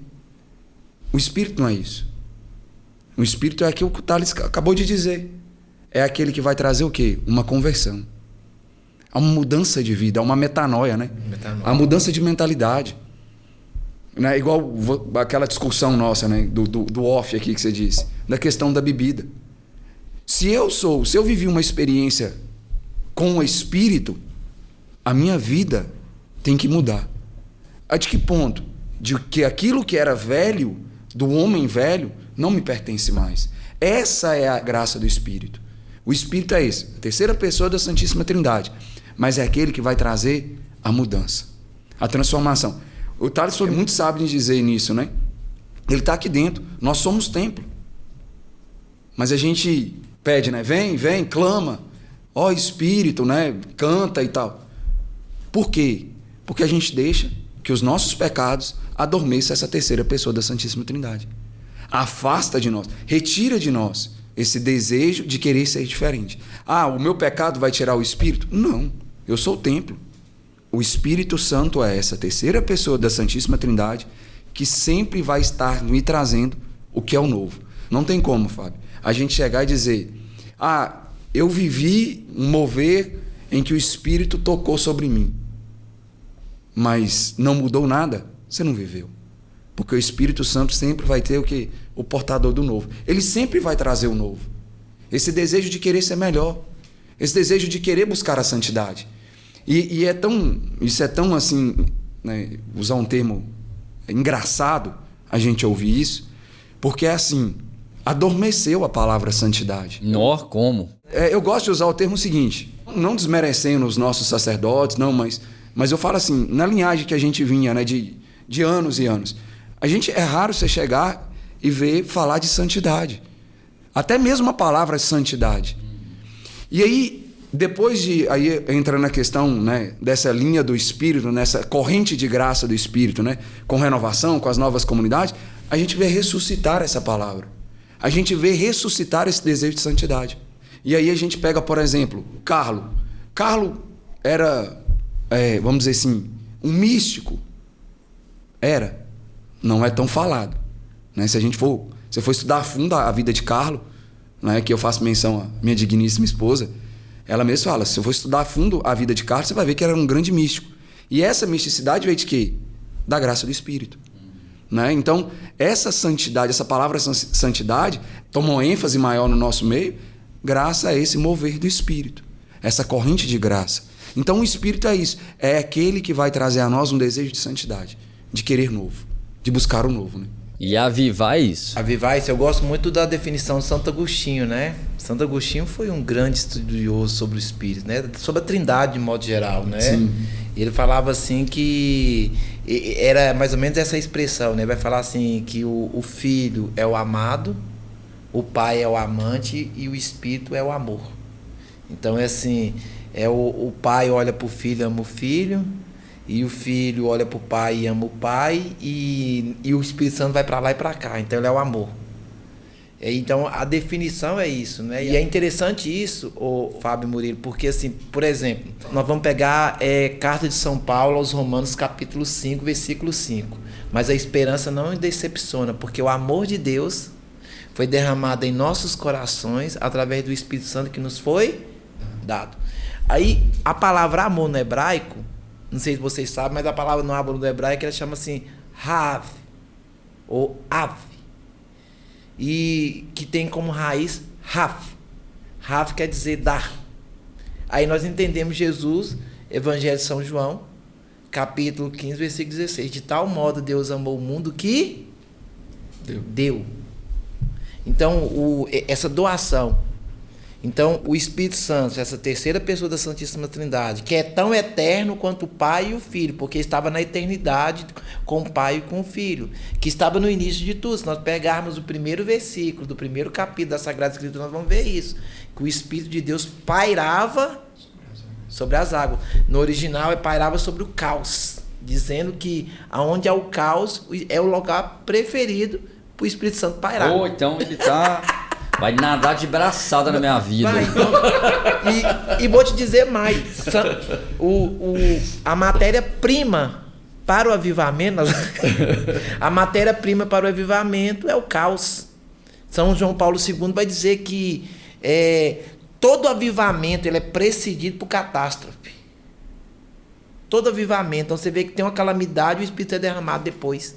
O Espírito não é isso. O Espírito é aquilo que o Thales acabou de dizer. É aquele que vai trazer o quê? Uma conversão. Há uma mudança de vida, há uma metanoia, né? Há mudança de mentalidade. Né? Igual aquela discussão nossa, né? Do off aqui que você disse, da questão da bebida. Se eu vivi uma experiência com o Espírito, a minha vida tem que mudar. De que ponto? De que aquilo que era velho, do homem velho, não me pertence mais. Essa é a graça do Espírito. O Espírito é esse, a terceira pessoa da Santíssima Trindade, mas é aquele que vai trazer a mudança, a transformação. O Thales foi muito sábio em dizer nisso, né? Ele está aqui dentro, nós somos templo. Mas a gente pede, né? Vem, clama, ó Espírito, né? Canta e tal. Por quê? Porque a gente deixa que os nossos pecados adormeçam essa terceira pessoa da Santíssima Trindade. Afasta de nós, retira de nós esse desejo de querer ser diferente. O meu pecado vai tirar o Espírito? Não, eu sou o templo. O Espírito Santo é essa terceira pessoa da Santíssima Trindade que sempre vai estar me trazendo o que é o novo. Não tem como, Fábio, a gente chegar e dizer, eu vivi um mover em que o Espírito tocou sobre mim, mas não mudou nada, você não viveu. Porque o Espírito Santo sempre vai ter o quê? O portador do novo. Ele sempre vai trazer o novo. Esse desejo de querer ser melhor. Esse desejo de querer buscar a santidade. E isso é tão assim, né, usar um termo engraçado, a gente ouvir isso, porque é assim, adormeceu a palavra santidade. Como? Eu gosto de usar o termo seguinte, não desmerecendo os nossos sacerdotes, não, mas eu falo assim, na linhagem que a gente vinha, né, de anos e anos, é raro você chegar e ver falar de santidade. Até mesmo a palavra santidade. E aí, depois aí entra na questão, né, dessa linha do Espírito, nessa corrente de graça do Espírito, né, com renovação, com as novas comunidades, a gente vê ressuscitar essa palavra. A gente vê ressuscitar esse desejo de santidade. E aí a gente pega, por exemplo, Carlo. Carlo era, vamos dizer assim, um místico. Não é tão falado, né? Se você for estudar a fundo a vida de Carlo, né, que eu faço menção à minha digníssima esposa, ela mesma fala, se você for estudar a fundo a vida de Carlo, você vai ver que ele era um grande místico. E essa misticidade veio de quê? Da graça do Espírito. Né? Então, essa santidade, essa palavra santidade, toma uma ênfase maior no nosso meio, graças a esse mover do Espírito, essa corrente de graça. Então, o Espírito é isso, é aquele que vai trazer a nós um desejo de santidade, de querer novo, de buscar o novo, né? E avivar isso. Avivar isso, eu gosto muito da definição de Santo Agostinho, né? Santo Agostinho foi um grande estudioso sobre o Espírito, né? Sobre a Trindade de modo geral, né? Sim. E ele falava assim que era mais ou menos essa expressão, né? Vai falar assim que o Filho é o amado, o Pai é o amante e o Espírito é o amor. Então é assim, o Pai olha para o Filho, ama o Filho, E o filho olha para o pai e ama o pai, e o Espírito Santo vai para lá e para cá. Então ele é o amor. Então a definição é isso, né? E é interessante isso, Fábio Murilo, porque assim, por exemplo, nós vamos pegar Carta de São Paulo aos Romanos, capítulo 5, versículo 5. Mas a esperança não decepciona, porque o amor de Deus foi derramado em nossos corações através do Espírito Santo que nos foi dado. Aí a palavra amor no hebraico, não sei se vocês sabem, mas a palavra no amor no hebraico ela chama assim Hav ou Av, e que tem como raiz Raf. Raf quer dizer dar. Aí nós entendemos Jesus, Evangelho de São João, capítulo 15, versículo 16. De tal modo Deus amou o mundo que deu. Então, essa doação. Então, o Espírito Santo, essa terceira pessoa da Santíssima Trindade, que é tão eterno quanto o Pai e o Filho, porque estava na eternidade com o Pai e com o Filho, que estava no início de tudo. Se nós pegarmos o primeiro versículo do primeiro capítulo da Sagrada Escritura, nós vamos ver isso, que o Espírito de Deus pairava sobre as águas. No original, pairava sobre o caos, dizendo que aonde há o caos é o lugar preferido para o Espírito Santo pairar. Então ele vai nadar de braçada na minha vida. Vai, então, e vou te dizer mais. A matéria-prima para o avivamento, a matéria-prima para o avivamento é o caos. São João Paulo II vai dizer que todo avivamento ele é precedido por catástrofe. Todo avivamento. Então você vê que tem uma calamidade e o Espírito é derramado depois.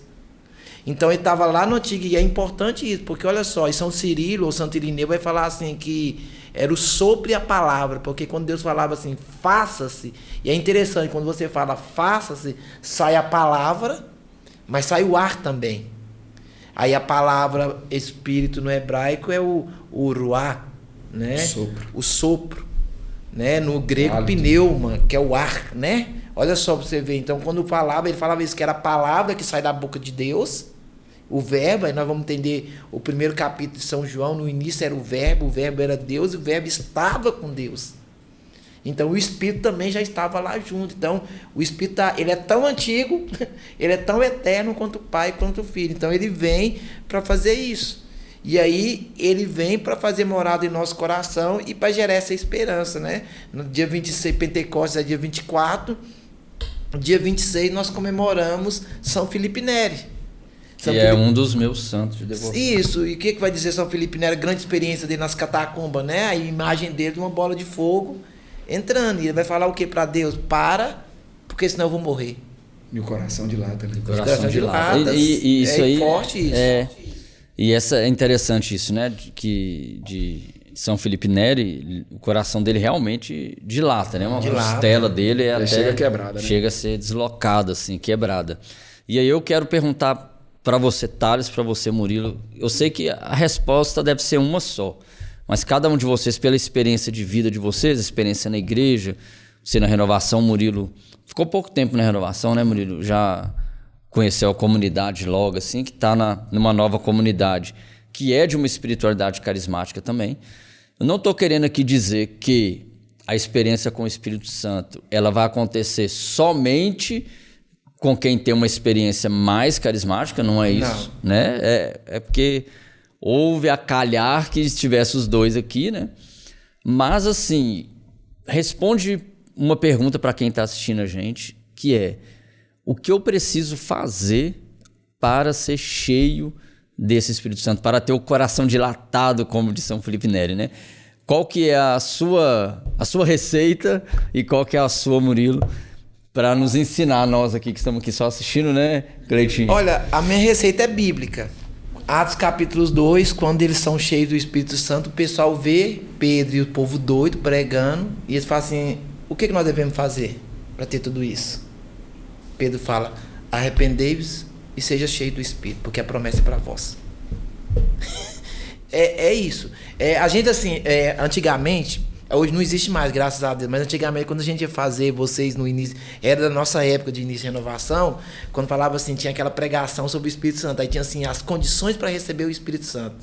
Então ele estava lá no Antigo, e é importante isso, porque olha só, e São Cirilo ou Santo Irineu vai falar assim que era o sopro e a palavra, porque quando Deus falava assim, faça-se, e é interessante, quando você fala faça-se, sai a palavra, mas sai o ar também. Aí a palavra espírito no hebraico é o ruá, né? O sopro, né? No grego pneuma, que é o ar, né? Olha só para você ver, então quando falava, ele falava isso, que era a palavra que sai da boca de Deus, o verbo, aí nós vamos entender o primeiro capítulo de São João, no início era o verbo era Deus, e o verbo estava com Deus. Então o Espírito também já estava lá junto. Então o Espírito ele é tão antigo, ele é tão eterno quanto o Pai, quanto o Filho. Então ele vem para fazer isso. E aí ele vem para fazer morada em nosso coração e para gerar essa esperança, né? No dia 26, Pentecostes é dia 24, dia 26 nós comemoramos São Felipe Neri. Que é um dos meus santos de devoção. Isso, e o que vai dizer São Felipe Neri? Grande experiência dele nas catacumbas, né? A imagem dele de uma bola de fogo entrando. E ele vai falar o que para Deus? Porque senão eu vou morrer. E o coração dilata. Né? Coração dilata. E isso aí forte isso. E é interessante isso, né? De São Felipe Neri, o coração dele realmente dilata, né? Uma costela dele até chega quebrada, né? Chega a ser deslocada, assim, quebrada. E aí eu quero perguntar para você, Thales, para você, Murilo. Eu sei que a resposta deve ser uma só, mas cada um de vocês, pela experiência de vida de vocês, experiência na igreja, você na renovação, Murilo, ficou pouco tempo na renovação, né, Murilo? Já conheceu a comunidade logo, assim, que está numa nova comunidade, que é de uma espiritualidade carismática também. Eu não estou querendo aqui dizer que a experiência com o Espírito Santo ela vai acontecer somente com quem tem uma experiência mais carismática, não é isso, não. Né? É porque houve a calhar que estivesse os dois aqui, né? Mas, assim, responde uma pergunta para quem está assistindo a gente, que é: o que eu preciso fazer para ser cheio desse Espírito Santo, para ter o coração dilatado, como de São Felipe Neri, né? Qual que é a sua receita e qual que é a sua, Murilo, para nos ensinar, nós aqui que estamos aqui só assistindo, né, Cleitinho? Olha, a minha receita é bíblica. Atos capítulo 2, quando eles são cheios do Espírito Santo, o pessoal vê Pedro e o povo doido pregando, e eles falam assim: o que nós devemos fazer para ter tudo isso? Pedro fala: arrependei-vos e seja cheio do Espírito, porque a promessa é para vós. É isso. A gente, assim, antigamente, hoje não existe mais, graças a Deus, mas antigamente, quando a gente ia fazer, vocês no início, era da nossa época de início de renovação, quando falava assim, tinha aquela pregação sobre o Espírito Santo, aí tinha assim, as condições para receber o Espírito Santo.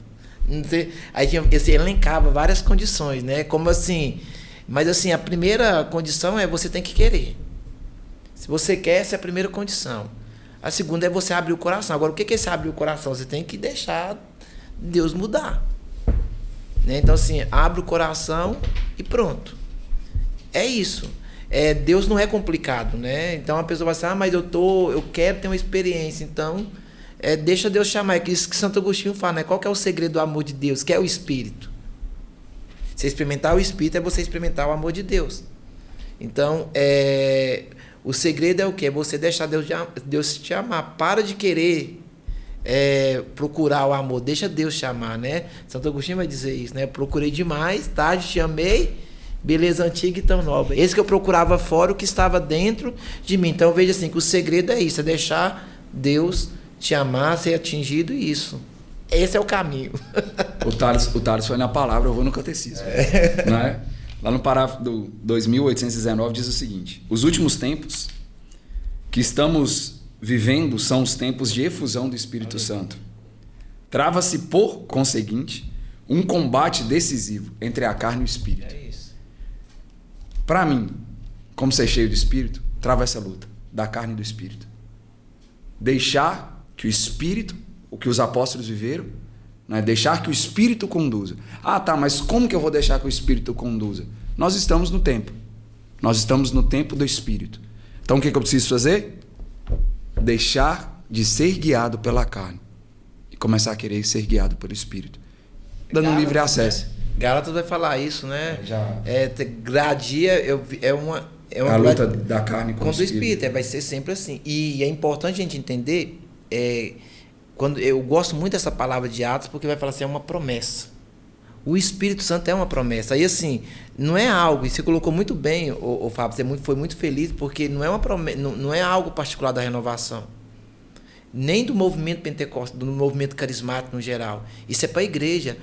Aí tinha, elencava várias condições, né? Como assim, mas assim, a primeira condição é você tem que querer. Se você quer, essa é a primeira condição. A segunda é você abrir o coração. Agora, o que é esse abrir o coração? Você tem que deixar Deus mudar. Né? Então, assim, abre o coração e pronto. É isso. Deus não é complicado, né? Então a pessoa vai assim, mas eu quero ter uma experiência. Então, deixa Deus chamar. É isso que Santo Agostinho fala, né? Qual que é o segredo do amor de Deus? Que é o Espírito. Você experimentar o Espírito é você experimentar o amor de Deus. Então, o segredo é o quê? É você deixar Deus te amar. Para de querer procurar o amor. Deixa Deus chamar, né? Santo Agostinho vai dizer isso, né? Procurei demais, tarde te amei, beleza antiga e tão nova. Esse que eu procurava fora, o que estava dentro de mim. Então, eu vejo assim, que o segredo é isso, é deixar Deus te amar, ser atingido e isso. Esse é o caminho. O Thales foi na palavra, eu vou no catecismo. Né? Lá no parágrafo do 2819 diz o seguinte: os últimos tempos que estamos vivendo são os tempos de efusão do Espírito Santo. Trava-se, por conseguinte, um combate decisivo entre a carne e o Espírito. É isso. Para mim, como ser cheio do Espírito, trava essa luta da carne e do Espírito. Deixar que o Espírito, o que os apóstolos viveram, né? Deixar que o Espírito conduza. Ah, tá, mas como que eu vou deixar que o Espírito conduza? Nós estamos no tempo. Nós estamos no tempo do Espírito. Então o que eu preciso fazer? Deixar de ser guiado pela carne e começar a querer ser guiado pelo Espírito, dando um livre acesso. Né? Gálatas vai falar isso, né? Já. Gradia é uma a luta da carne com o Espírito. Vai ser sempre assim. E é importante a gente entender, quando eu gosto muito dessa palavra de Atos, porque vai falar assim, é uma promessa. O Espírito Santo é uma promessa. Aí assim, não é algo, e você colocou muito bem, o Fábio, você foi muito feliz, porque não é uma promessa, não é algo particular da renovação. Nem do movimento pentecostal, do movimento carismático no geral. Isso é para a igreja.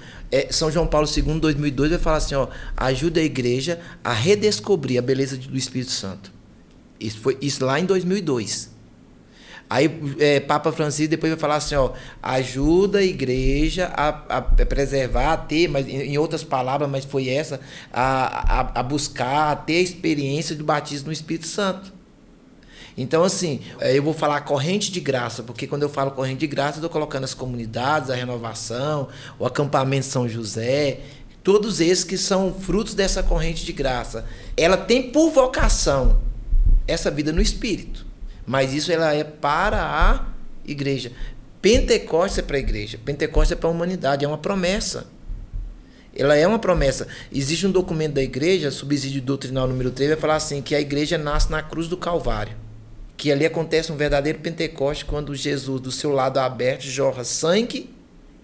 São João Paulo II, 2002, vai falar assim, ajuda a igreja a redescobrir a beleza do Espírito Santo. Isso lá em 2002. Aí Papa Francisco depois vai falar assim, ajuda a igreja a preservar, a ter, mas em outras palavras, mas foi essa, a buscar, a ter a experiência do batismo no Espírito Santo. Então, assim, eu vou falar corrente de graça, porque quando eu falo corrente de graça, eu estou colocando as comunidades, a renovação, o acampamento São José, todos esses que são frutos dessa corrente de graça. Ela tem por vocação essa vida no Espírito, mas isso ela é para a igreja. Pentecostes é para a igreja, Pentecostes é para a humanidade, é uma promessa. Ela é uma promessa. Existe um documento da igreja, subsídio doutrinal número 3, vai falar assim, que a igreja nasce na cruz do Calvário. Que ali acontece um verdadeiro Pentecoste, quando Jesus, do seu lado aberto, jorra sangue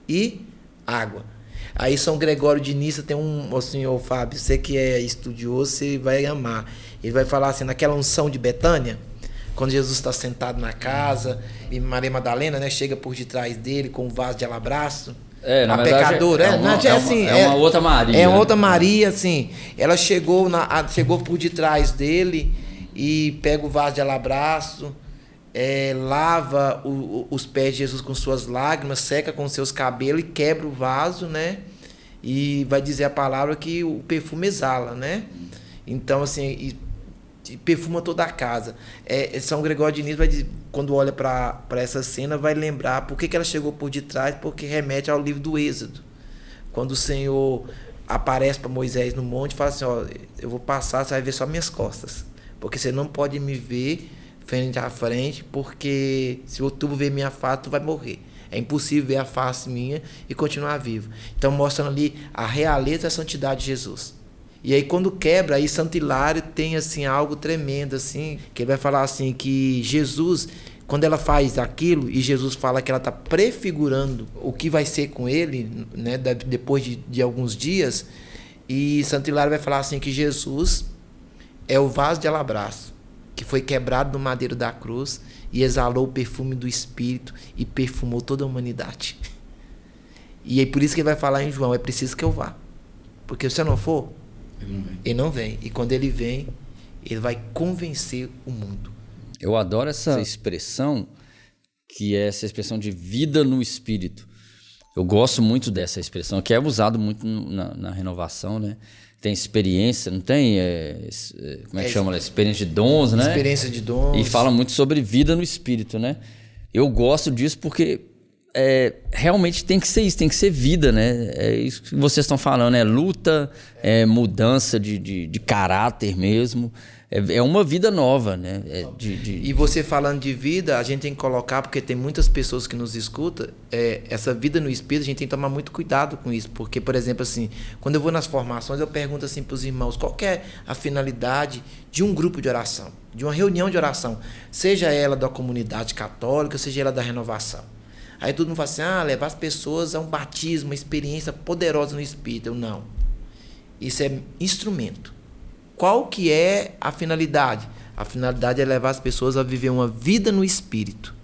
e água. Aí São Gregório de Nissa tem assim, Fábio, você que é estudioso, você vai amar. Ele vai falar assim, naquela unção de Betânia, quando Jesus está sentado na casa, e Maria Madalena, né, chega por detrás dele com um vaso de alabastro, na a verdade, pecadora, é uma outra Maria. É uma outra Maria, assim. Ela chegou por detrás dele e pega o vaso de alabastro, lava os pés de Jesus com suas lágrimas, seca com seus cabelos e quebra o vaso, né? E vai dizer a palavra que o perfume exala, né? Então, assim, e perfuma toda a casa. São Gregório de Nissa vai dizer, quando olha para essa cena, vai lembrar por que ela chegou por detrás, porque remete ao livro do Êxodo. Quando o Senhor aparece para Moisés no monte e fala assim, eu vou passar, você vai ver só minhas costas. Porque você não pode me ver frente a frente, porque se tu ver minha face, tu vai morrer. É impossível ver a face minha e continuar vivo. Então, mostrando ali a realeza e a santidade de Jesus. E aí, quando quebra, aí Santo Hilário tem assim, algo tremendo, assim, que ele vai falar assim, que Jesus, quando ela faz aquilo, e Jesus fala que ela está prefigurando o que vai ser com ele, né, depois de alguns dias, e Santo Hilário vai falar assim, que Jesus é o vaso de alabastro que foi quebrado no madeiro da cruz e exalou o perfume do Espírito e perfumou toda a humanidade. E aí por isso que ele vai falar em João, é preciso que eu vá. Porque se eu não for, ele não vem. E quando ele vem, ele vai convencer o mundo. Eu adoro essa expressão, que é essa expressão de vida no Espírito. Eu gosto muito dessa expressão, que é usado muito na renovação, né? tem experiência, não tem? Como é que chama? Experiência de dons, né? Experiência de dons. E fala muito sobre vida no espírito, né? Eu gosto disso porque realmente tem que ser isso, tem que ser vida, né? É isso que vocês estão falando, é luta, é mudança de caráter mesmo. É uma vida nova, né? E você falando de vida, a gente tem que colocar, porque tem muitas pessoas que nos escutam, essa vida no espírito, a gente tem que tomar muito cuidado com isso. Porque, por exemplo, assim, quando eu vou nas formações, eu pergunto assim para os irmãos, qual que é a finalidade de um grupo de oração, de uma reunião de oração, seja ela da comunidade católica, seja ela da renovação. Aí todo mundo fala assim, levar as pessoas a um batismo, uma experiência poderosa no espírito. Eu, não. Isso é instrumento. Qual que é a finalidade? A finalidade é levar as pessoas a viver uma vida no Espírito.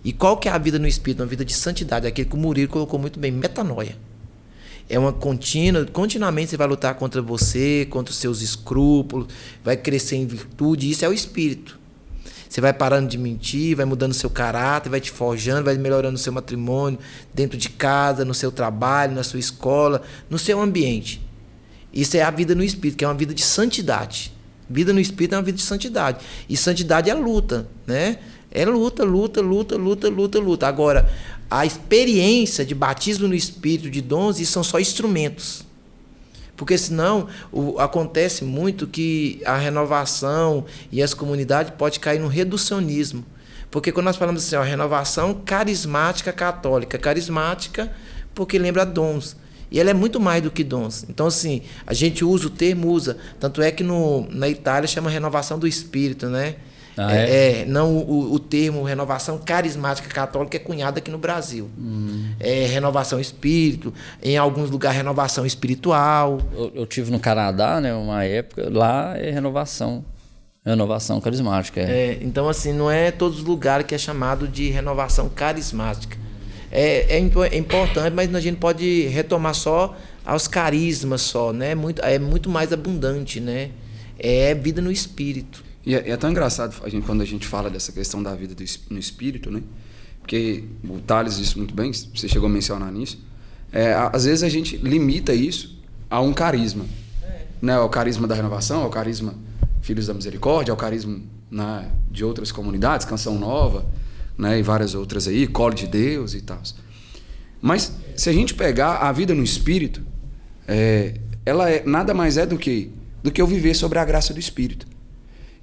E qual que é a vida no Espírito? Uma vida de santidade. Aquele que o Murilo colocou muito bem, metanoia. É uma continuamente você vai lutar contra você, contra os seus escrúpulos, vai crescer em virtude, isso é o Espírito. Você vai parando de mentir, vai mudando o seu caráter, vai te forjando, vai melhorando o seu matrimônio, dentro de casa, no seu trabalho, na sua escola, no seu ambiente. Isso é a vida no Espírito, que é uma vida de santidade. Vida no Espírito é uma vida de santidade. E santidade é luta, né? É luta. Agora, a experiência de batismo no Espírito, de dons, isso são só instrumentos. Porque senão acontece muito que a renovação e as comunidades podem cair no reducionismo. Porque quando nós falamos assim, a renovação carismática católica, carismática porque lembra dons. E ela é muito mais do que dons. Então, assim, a gente usa o termo, tanto é que na Itália chama renovação do espírito, né? Não o termo renovação carismática católica é cunhado aqui no Brasil. É renovação espírito, em alguns lugares renovação espiritual. Eu tive no Canadá, né, uma época, lá é renovação carismática. Então, assim, não é todos os lugares que é chamado de renovação carismática. É importante, mas a gente pode retomar só aos carismas só, né? É muito mais abundante, né? É vida no espírito. E é tão engraçado quando a gente fala dessa questão da vida no espírito, né? Porque o Thales disse muito bem, você chegou a mencionar nisso. Às vezes a gente limita isso a um carisma. Né? O carisma da renovação, o carisma Filhos da Misericórdia, o carisma de outras comunidades, Canção Nova, né, e várias outras aí, Colo de Deus e tal. Mas se a gente pegar a vida no Espírito, ela nada mais é do que eu viver sobre a graça do Espírito.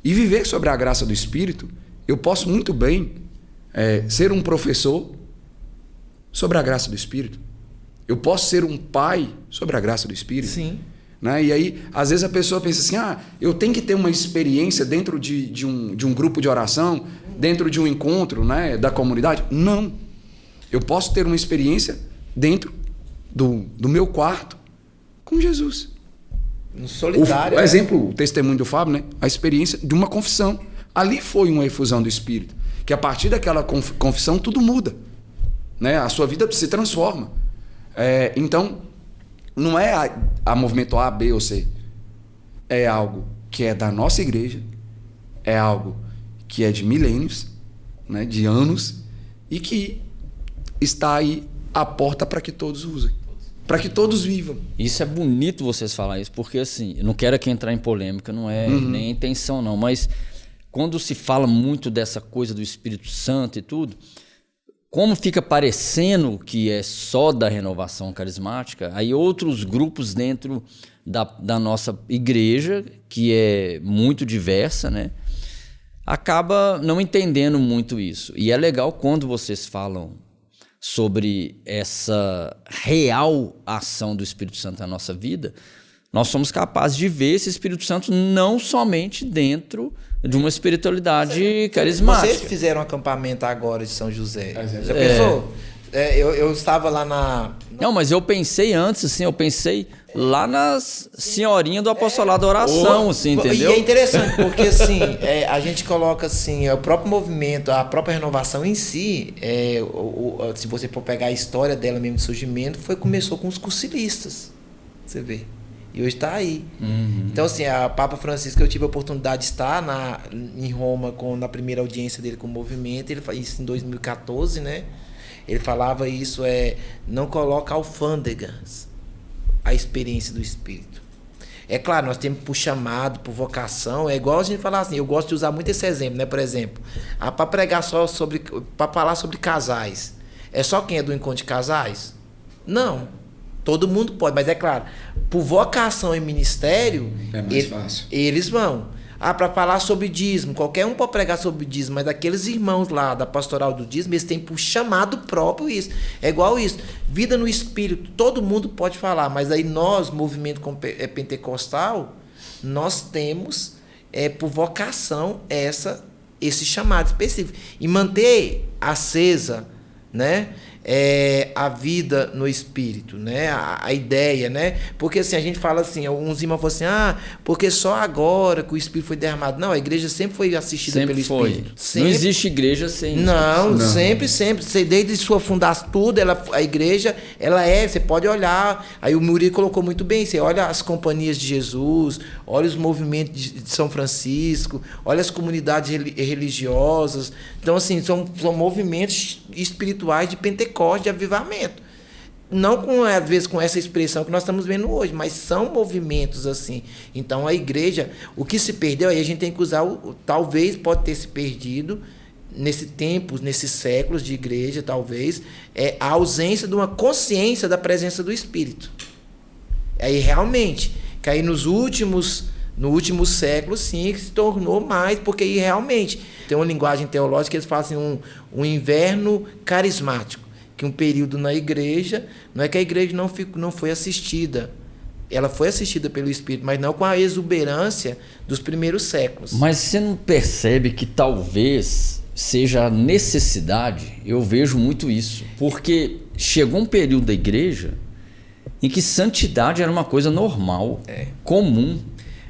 E viver sobre a graça do Espírito, eu posso muito bem ser um professor sobre a graça do Espírito. Eu posso ser um pai sobre a graça do Espírito. Sim. Né? E aí, às vezes a pessoa pensa assim, eu tenho que ter uma experiência dentro de um grupo de oração, dentro de um encontro, né, da comunidade. Não. Eu posso ter uma experiência dentro do meu quarto com Jesus. No solitário. O exemplo, o testemunho do Fábio, né, a experiência de uma confissão. Ali foi uma efusão do Espírito. Que a partir daquela confissão tudo muda. Né? A sua vida se transforma. Então, não é a movimento A, B ou C. É algo que é da nossa igreja, é algo que é de milênios, né, de anos, e que está aí à porta para que todos usem, para que todos vivam. Isso é bonito vocês falarem isso, porque assim, eu não quero aqui entrar em polêmica, não é nem intenção não, mas quando se fala muito dessa coisa do Espírito Santo e tudo, como fica parecendo que é só da renovação carismática, aí outros grupos dentro da nossa igreja, que é muito diversa, né, acaba não entendendo muito isso. E é legal quando vocês falam sobre essa real ação do Espírito Santo na nossa vida, nós somos capazes de ver esse Espírito Santo não somente dentro de uma espiritualidade carismática. Vocês fizeram um acampamento agora de São José. Já pensou? Eu estava lá na... Não, mas eu pensei antes, assim, eu pensei lá nas senhorinhas do apostolado da oração, assim, entendeu? E é interessante, porque assim, a gente coloca assim, o próprio movimento, a própria renovação em si, se você for pegar a história dela mesmo de surgimento, começou com os cursilistas, você vê. E hoje está aí. Então, assim, a Papa Francisco, eu tive a oportunidade de estar em Roma na primeira audiência dele com o movimento, ele faz isso em 2014, né? Ele falava isso, não coloca alfândegas a experiência do Espírito. É claro, nós temos por chamado, por vocação, é igual a gente falar assim, eu gosto de usar muito esse exemplo, né? Por exemplo, para pregar só sobre, para falar sobre casais, é só quem é do encontro de casais? Não, todo mundo pode, mas é claro, por vocação e ministério, É mais fácil. eles vão. Para falar sobre dízimo, qualquer um pode pregar sobre dízimo, mas aqueles irmãos lá da pastoral do dízimo, eles têm por chamado próprio isso. É igual isso. Vida no Espírito, todo mundo pode falar, mas aí nós, movimento pentecostal, nós temos por vocação esse chamado específico. E manter acesa, né? A vida no Espírito, né? A ideia, né? Porque assim, a gente fala assim, alguns irmãos falam assim, porque só agora que o Espírito foi derramado. Não, a igreja sempre foi assistida Sempre pelo foi. Espírito. Sempre. Não existe igreja sem Não, sempre. Desde sua fundação, tudo, a igreja, você pode olhar, aí o Murilo colocou muito bem, você olha as companhias de Jesus, olha os movimentos de São Francisco, olha as comunidades religiosas. Então, assim, são movimentos espirituais de Pentecostes, de avivamento. Não às vezes com essa expressão que nós estamos vendo hoje, mas são movimentos assim. Então a igreja, o que se perdeu, aí a gente tem que usar, talvez pode ter se perdido nesses séculos de igreja, talvez, a ausência de uma consciência da presença do Espírito. Aí realmente, que aí no último século, sim, que se tornou mais, porque aí realmente tem uma linguagem teológica que eles falam assim, um inverno carismático. Que um período na igreja, não é que a igreja não foi assistida, ela foi assistida pelo Espírito, mas não com a exuberância dos primeiros séculos. Mas você não percebe que talvez seja a necessidade? Eu vejo muito isso, porque chegou um período da igreja em que santidade era uma coisa normal, comum.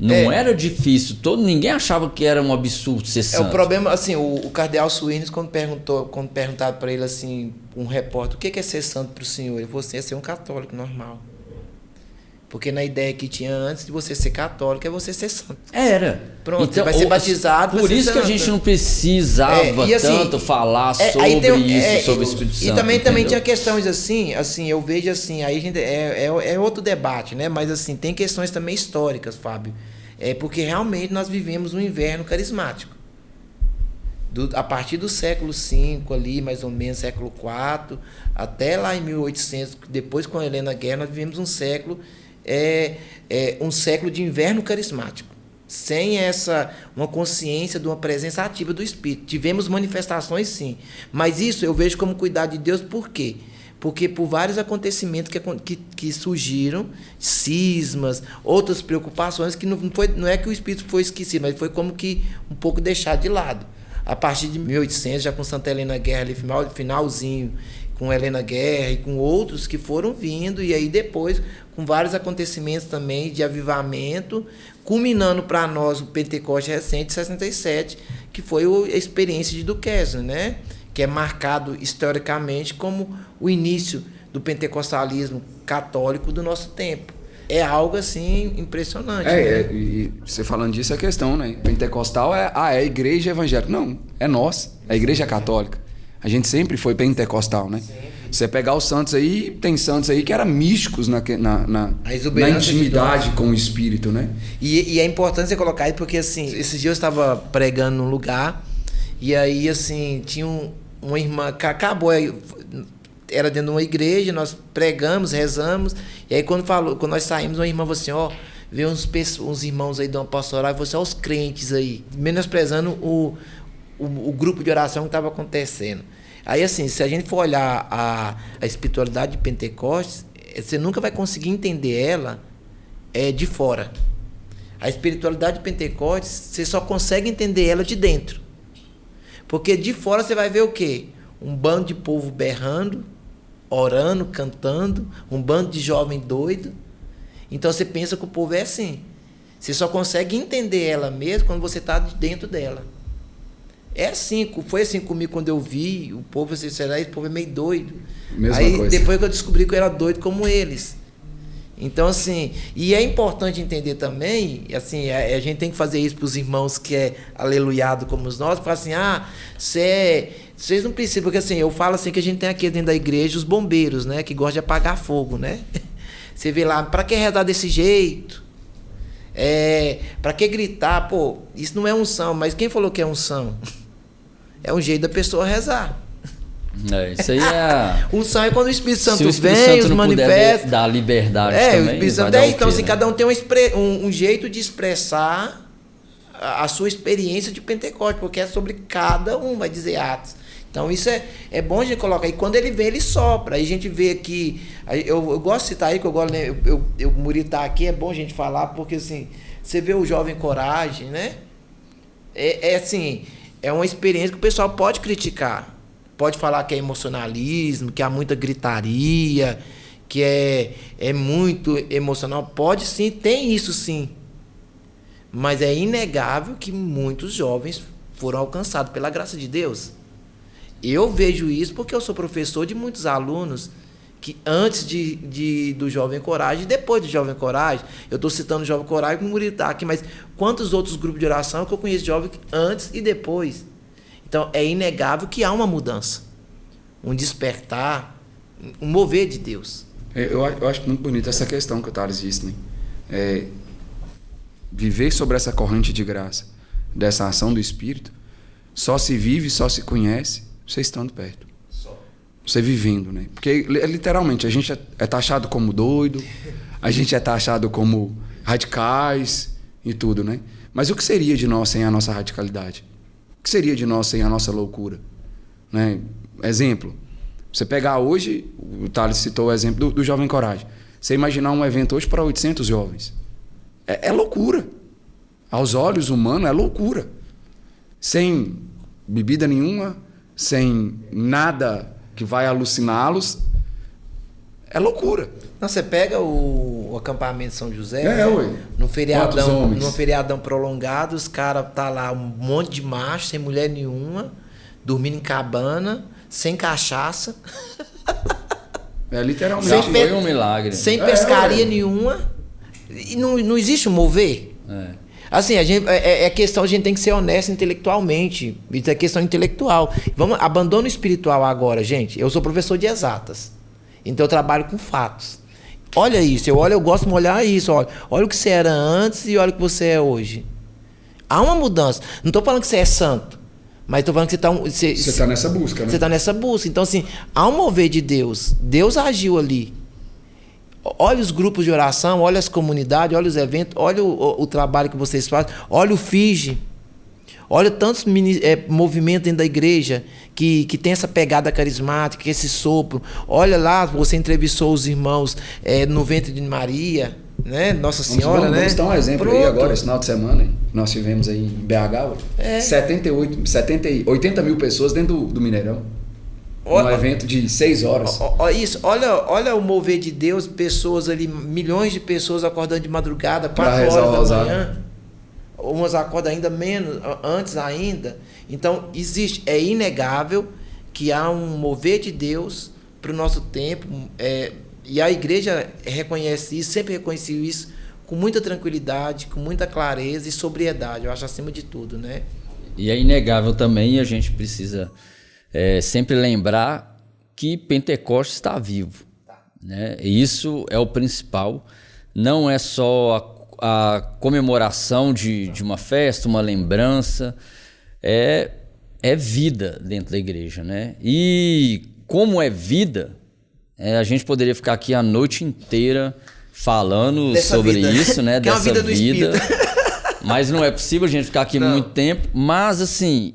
Não era difícil, ninguém achava que era um absurdo ser santo. O problema, assim, o cardeal Suínes, quando perguntado para ele, assim, um repórter, o que é ser santo para o senhor? Ele falou assim, é ser um católico normal. Porque na ideia que tinha antes de você ser católico, é você ser santo. Era. Pronto, então, você vai ser batizado. Por isso que a gente não precisava tanto falar sobre isso, sobre o Espírito Santo. E também tinha questões assim, eu vejo assim, aí a gente, é outro debate, né? Mas assim, tem questões também históricas, Fábio. Porque realmente nós vivemos um inverno carismático. A partir do século V, ali, mais ou menos, século IV, até lá em 1800, depois com a Helena Guerra, nós vivemos um século de inverno carismático, sem uma consciência de uma presença ativa do Espírito. Tivemos manifestações, sim, mas isso eu vejo como cuidado de Deus. Por quê? Porque por vários acontecimentos que surgiram, cismas, outras preocupações, que não é que o Espírito foi esquecido, mas foi como que um pouco deixado de lado. A partir de 1800, já com Santa Helena Guerra, ali, finalzinho, com Helena Guerra e com outros que foram vindo, e aí depois com vários acontecimentos também de avivamento, culminando para nós o Pentecoste recente, 67, que foi a experiência de Duquesne, né? Que é marcado historicamente como o início do pentecostalismo católico do nosso tempo. É algo assim impressionante. E você falando disso é a questão, né? Pentecostal é a igreja evangélica. Não, é nós, a igreja católica. A gente sempre foi pentecostal, né? Você pegar os santos aí, tem santos aí que eram místicos na intimidade com o Espírito, né? E é importante você colocar isso porque, assim, esses dias eu estava pregando num lugar e aí, assim, tinha uma irmã que acabou, era dentro de uma igreja, nós pregamos, rezamos, e aí quando nós saímos, uma irmã falou assim, veio uns irmãos aí de uma pastoral e falou assim, os crentes aí, menosprezando o grupo de oração que estava acontecendo. Aí, assim, se a gente for olhar a espiritualidade de Pentecostes, você nunca vai conseguir entender ela de fora. A espiritualidade de Pentecostes, você só consegue entender ela de dentro. Porque de fora você vai ver o quê? Um bando de povo berrando, orando, cantando, um bando de jovem doido. Então você pensa que o povo é assim. Você só consegue entender ela mesmo quando você está dentro dela. É assim, foi assim comigo quando eu vi o povo, assim, será esse povo é meio doido. Aí coisa. Depois que eu descobri que eu era doido como eles. Então, assim, e é importante entender também, assim, a gente tem que fazer isso para os irmãos que é aleluiado como nós, falar assim, vocês não precisam, porque assim, eu falo assim que a gente tem aqui dentro da igreja os bombeiros, né, que gostam de apagar fogo, né? Você vê lá, para que rezar desse jeito? Pra que gritar? Pô, isso não é unção, mas quem falou que é unção? É um jeito da pessoa rezar. Isso aí é... Unção é quando o Espírito Santo Se o Espírito vem, Santo os não manifesta. puder dar liberdade também, o Espírito Santo vai dar o então, quê, assim, né? cada um tem um jeito de expressar a sua experiência de Pentecostes, porque é sobre cada um, vai dizer Atos. Então isso é bom a gente colocar. E quando ele vem, ele sopra. Aí a gente vê aqui. Eu gosto de citar aí, que eu gosto, né? O Murilo tá aqui, é bom a gente falar, porque assim, você vê o Jovem Coragem, né? Assim, é uma experiência que o pessoal pode criticar. Pode falar que é emocionalismo, que há muita gritaria, que é muito emocional. Pode sim, tem isso sim. Mas é inegável que muitos jovens foram alcançados pela graça de Deus. Eu vejo isso porque eu sou professor de muitos alunos que antes do Jovem Coragem e depois do Jovem Coragem, eu estou citando o Jovem Coragem como o Murilo está aqui, mas quantos outros grupos de oração que eu conheço de jovens antes e depois? Então, é inegável que há uma mudança, um despertar, um mover de Deus. Eu acho muito bonito essa questão que o Thales disse, né? Viver sobre essa corrente de graça, dessa ação do Espírito, só se vive, só se conhece você estando perto. Você vivendo, né? Porque, literalmente, a gente é taxado como doido, a gente é taxado como radicais e tudo, né? Mas o que seria de nós sem a nossa radicalidade? O que seria de nós sem a nossa loucura? Né? Exemplo, você pegar hoje, o Thales citou o exemplo do Jovem Coragem. Você imaginar um evento hoje para 800 jovens. É loucura. Aos olhos humanos, é loucura. Sem bebida nenhuma, sem nada que vai aluciná-los, é loucura. Não, você pega o acampamento de São José, num feriadão prolongado, os caras tá lá, um monte de macho, sem mulher nenhuma, dormindo em cabana, sem cachaça. Literalmente. Foi um milagre. Sem pescaria nenhuma. E não existe um mover. Assim, questão, a gente tem que ser honesto intelectualmente. Isso é questão intelectual. Abandona o espiritual agora, gente. Eu sou professor de exatas. Então eu trabalho com fatos. Olha isso, eu gosto de olhar isso. Olha o que você era antes e olha o que você é hoje. Há uma mudança. Não estou falando que você é santo, mas estou falando que você está nessa busca, né? Você está nessa busca. Então, assim, há um mover de Deus. Deus agiu ali. Olha os grupos de oração, olha as comunidades, olha os eventos, olha o trabalho que vocês fazem, olha o FIGE, olha tantos movimentos dentro da igreja que tem essa pegada carismática, esse sopro. Olha lá, você entrevistou os irmãos no ventre de Maria, né? Nossa Senhora, né? Vamos dar um exemplo aí agora, esse final de semana, nós tivemos aí em BH, 80 mil pessoas dentro do Mineirão. Um evento de 6 horas. Olha o mover de Deus, pessoas ali, milhões de pessoas acordando de madrugada, 4 horas da manhã. Umas acordam ainda menos, antes ainda. Então, é inegável que há um mover de Deus para o nosso tempo. E a igreja reconhece isso, sempre reconheceu isso, com muita tranquilidade, com muita clareza e sobriedade. Eu acho acima de tudo, né? E é inegável também, e a gente precisa... sempre lembrar que Pentecostes está vivo, né? E isso é o principal. Não é só a comemoração de uma festa, uma lembrança, é vida dentro da igreja, né? E como é vida, a gente poderia ficar aqui a noite inteira falando sobre isso, né? Que é uma vida do Espírito. Mas não é possível a gente ficar aqui muito tempo. Mas assim,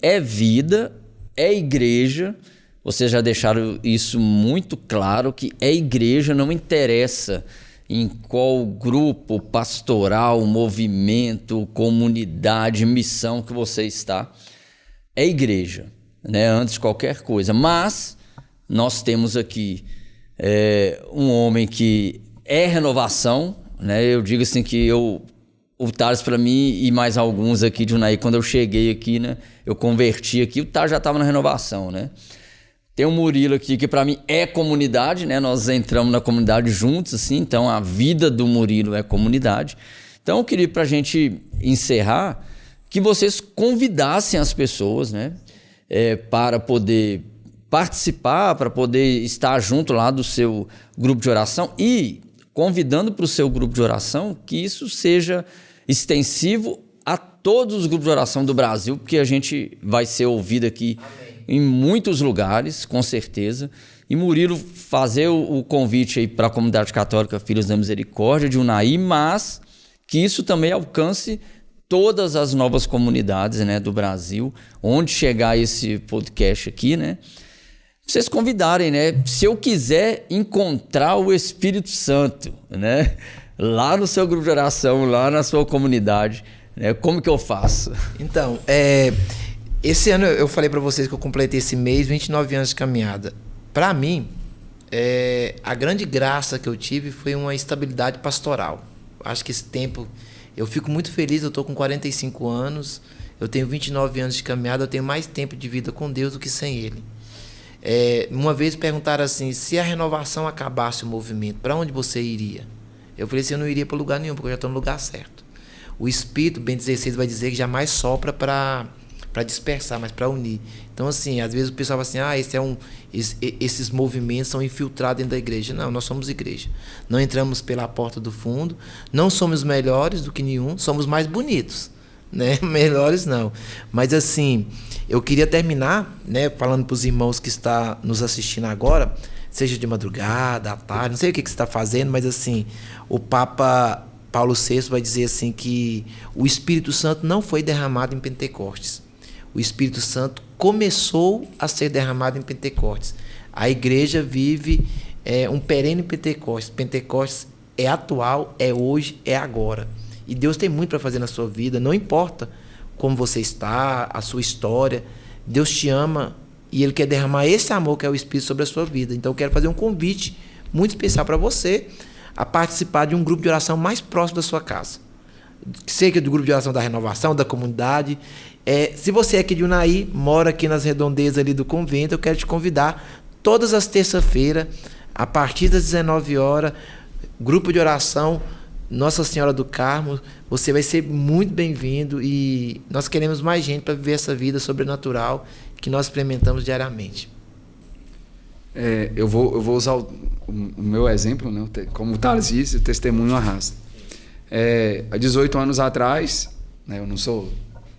é vida... É igreja, vocês já deixaram isso muito claro, que é igreja, não interessa em qual grupo pastoral, movimento, comunidade, missão que você está. É igreja, né? Antes de qualquer coisa. Mas nós temos aqui um homem que é renovação, né? Eu digo assim que o Thales, para mim, e mais alguns aqui de Unai, quando eu cheguei aqui, né, eu converti aqui, o Thales já estava na renovação, né? Tem o Murilo aqui, que para mim é comunidade, né? Nós entramos na comunidade juntos, assim, então a vida do Murilo é comunidade. Então eu queria, para a gente encerrar, que vocês convidassem as pessoas, né, para poder participar, para poder estar junto lá do seu grupo de oração. E convidando para o seu grupo de oração que isso seja extensivo a todos os grupos de oração do Brasil, porque a gente vai ser ouvido aqui em muitos lugares, com certeza. E Murilo fazer o convite aí para a comunidade católica Filhos da Misericórdia de Unai, mas que isso também alcance todas as novas comunidades, né, do Brasil, onde chegar esse podcast aqui, né? Vocês convidarem, né? Se eu quiser encontrar o Espírito Santo, né, lá no seu grupo de oração, lá na sua comunidade, né, como que eu faço? Então, esse ano eu falei para vocês que eu completei esse mês 29 anos de caminhada. Para mim, a grande graça que eu tive foi uma estabilidade pastoral. Acho que esse tempo, eu fico muito feliz, eu estou com 45 anos, eu tenho 29 anos de caminhada, eu tenho mais tempo de vida com Deus do que sem Ele. Uma vez perguntaram assim, se a renovação acabasse o movimento, para onde você iria? Eu falei assim, eu não iria para lugar nenhum, porque eu já estou no lugar certo. O Espírito, bem 16, vai dizer que jamais sopra para dispersar, mas para unir. Então, assim, às vezes o pessoal fala assim, esses movimentos são infiltrados dentro da igreja. Não, nós somos igreja. Não entramos pela porta do fundo, não somos melhores do que nenhum, somos mais bonitos, né? Melhores não. Mas, assim, eu queria terminar, né, falando para os irmãos que estão nos assistindo agora, seja de madrugada, à tarde, não sei o que você está fazendo, mas, assim, o Papa Paulo VI vai dizer assim que o Espírito Santo não foi derramado em Pentecostes. O Espírito Santo começou a ser derramado em Pentecostes. A igreja vive um perene Pentecostes. Pentecostes é atual, é hoje, é agora. E Deus tem muito para fazer na sua vida. Não importa como você está, a sua história. Deus te ama e Ele quer derramar esse amor que é o Espírito sobre a sua vida. Então eu quero fazer um convite muito especial para você a participar de um grupo de oração mais próximo da sua casa. Seja do grupo de oração da renovação, da comunidade. Se você é aqui de Unai, mora aqui nas redondezas ali do convento, eu quero te convidar todas as terças-feiras, a partir das 19 horas, grupo de oração Nossa Senhora do Carmo. Você vai ser muito bem-vindo e nós queremos mais gente para viver essa vida sobrenatural que nós experimentamos diariamente. Eu vou usar o meu exemplo, né? Como o Thales disse, o testemunho arrasta. Há 18 anos atrás, né, eu não sou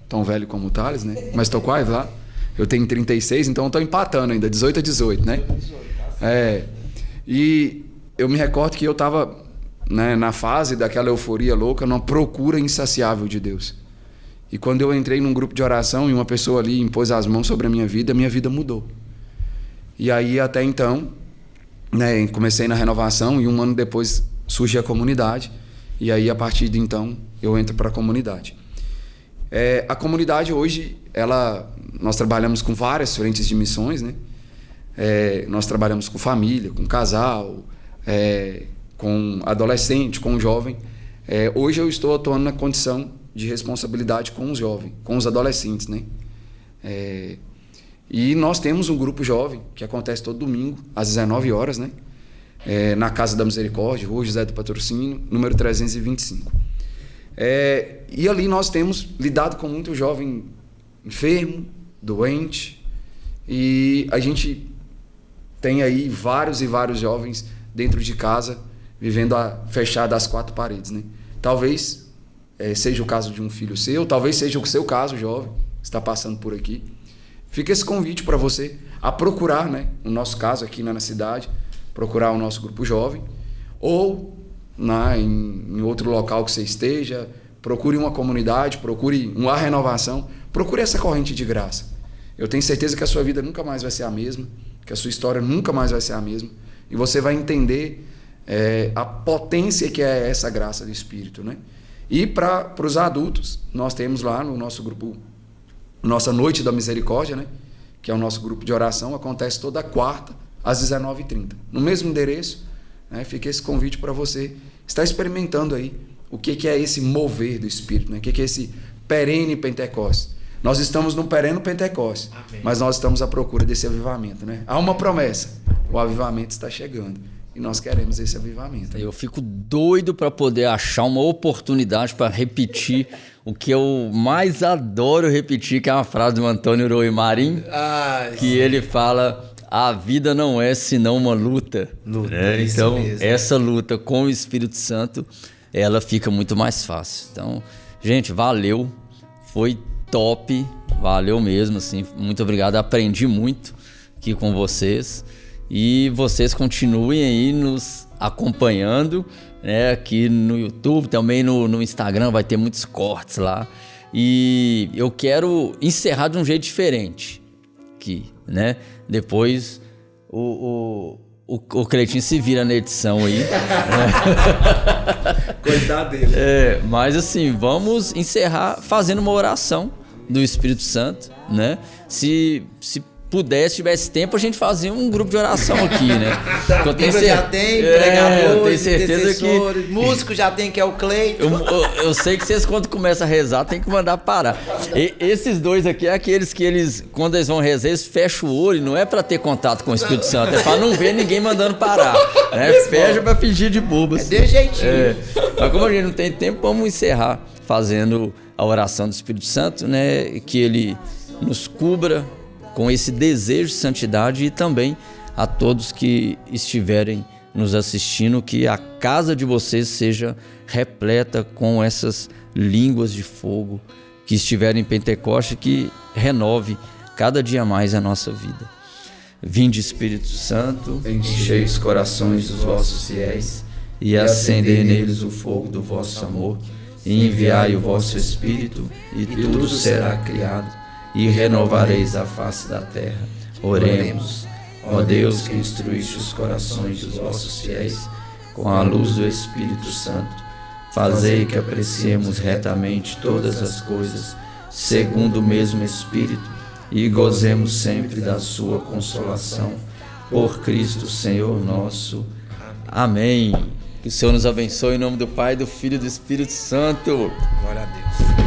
tão velho como o Thales, né, mas estou quase lá. Eu tenho 36, então estou empatando ainda, 18 a 18, né? E eu me recordo que eu estava, né, na fase daquela euforia louca, numa procura insaciável de Deus. E quando eu entrei num grupo de oração e uma pessoa ali impôs as mãos sobre a minha vida mudou. E aí, até então, né, comecei na renovação e um ano depois surge a comunidade. E aí, a partir de então, eu entro para a comunidade. A comunidade hoje, nós trabalhamos com várias frentes de missões, né? Nós trabalhamos com família, com casal, com adolescente, com jovem. Hoje eu estou atuando na condição de responsabilidade com os jovens, com os adolescentes, né? E nós temos um grupo jovem que acontece todo domingo, às 19 horas, né? Na Casa da Misericórdia, Rua José do Patrocínio, número 325. E ali nós temos lidado com muito jovem enfermo, doente, e a gente tem aí vários e vários jovens dentro de casa, vivendo fechado às quatro paredes, né? Talvez seja o caso de um filho seu, talvez seja o seu caso, jovem, que está passando por aqui. Fica esse convite para você a procurar, né, no nosso caso aqui na cidade, procurar o nosso grupo jovem, ou em outro local que você esteja, procure uma comunidade, procure uma renovação, procure essa corrente de graça. Eu tenho certeza que a sua vida nunca mais vai ser a mesma, que a sua história nunca mais vai ser a mesma, e você vai entender a potência que é essa graça do Espírito, né? E para os adultos, nós temos lá no nosso grupo, nossa Noite da Misericórdia, né? Que é o nosso grupo de oração, acontece toda quarta, às 19h30. No mesmo endereço, né? Fica esse convite para você estar experimentando aí o que é esse mover do Espírito, né? O que é esse perene Pentecostes. Nós estamos no perene Pentecostes, amém, mas nós estamos à procura desse avivamento, né? Há uma promessa, o avivamento está chegando e nós queremos esse avivamento. Eu fico doido para poder achar uma oportunidade para repetir o que eu mais adoro repetir, que é uma frase do Antônio Roy Marim, que ele fala: a vida não é senão uma luta. Isso Então, mesmo. essa luta com o Espírito Santo, ela fica muito mais fácil. Então, gente, valeu. Foi top. Valeu mesmo, assim. Muito obrigado. Aprendi muito aqui com vocês. E vocês continuem aí nos acompanhando, né? Aqui no YouTube, também no Instagram, vai ter muitos cortes lá. E eu quero encerrar de um jeito diferente aqui, né? Depois o Cleitinho se vira na edição aí. Coitado dele. Mas assim, vamos encerrar fazendo uma oração do Espírito Santo, né? Se pudesse, tivesse tempo, a gente fazia um grupo de oração aqui, né? Eu tenho já tem, pregadores, tenho certeza que músico já tem, que é o Cleiton. Eu sei que vocês, quando começam a rezar, tem que mandar parar. Esses dois aqui é aqueles que quando eles vão rezar, eles fecham o olho, não é pra ter contato com o Espírito Santo, é pra não ver ninguém mandando parar, né? Fecha pra fingir de bobo. Assim. É de jeitinho. Mas como a gente não tem tempo, vamos encerrar fazendo a oração do Espírito Santo, né? Que ele nos cubra com esse desejo de santidade, e também a todos que estiverem nos assistindo, que a casa de vocês seja repleta com essas línguas de fogo, que estiverem em Pentecoste, que renove cada dia mais a nossa vida. Vinde, Espírito Santo, enchei os corações dos vossos fiéis e acendei neles o fogo do vosso amor, e enviai o vosso Espírito, e tudo será criado, e renovareis a face da terra. Oremos. Ó Deus, que instruíste os corações dos vossos fiéis com a luz do Espírito Santo, fazei que apreciemos retamente todas as coisas, segundo o mesmo Espírito, e gozemos sempre da sua consolação. Por Cristo Senhor nosso. Amém. Que o Senhor nos abençoe em nome do Pai, do Filho e do Espírito Santo. Glória a Deus.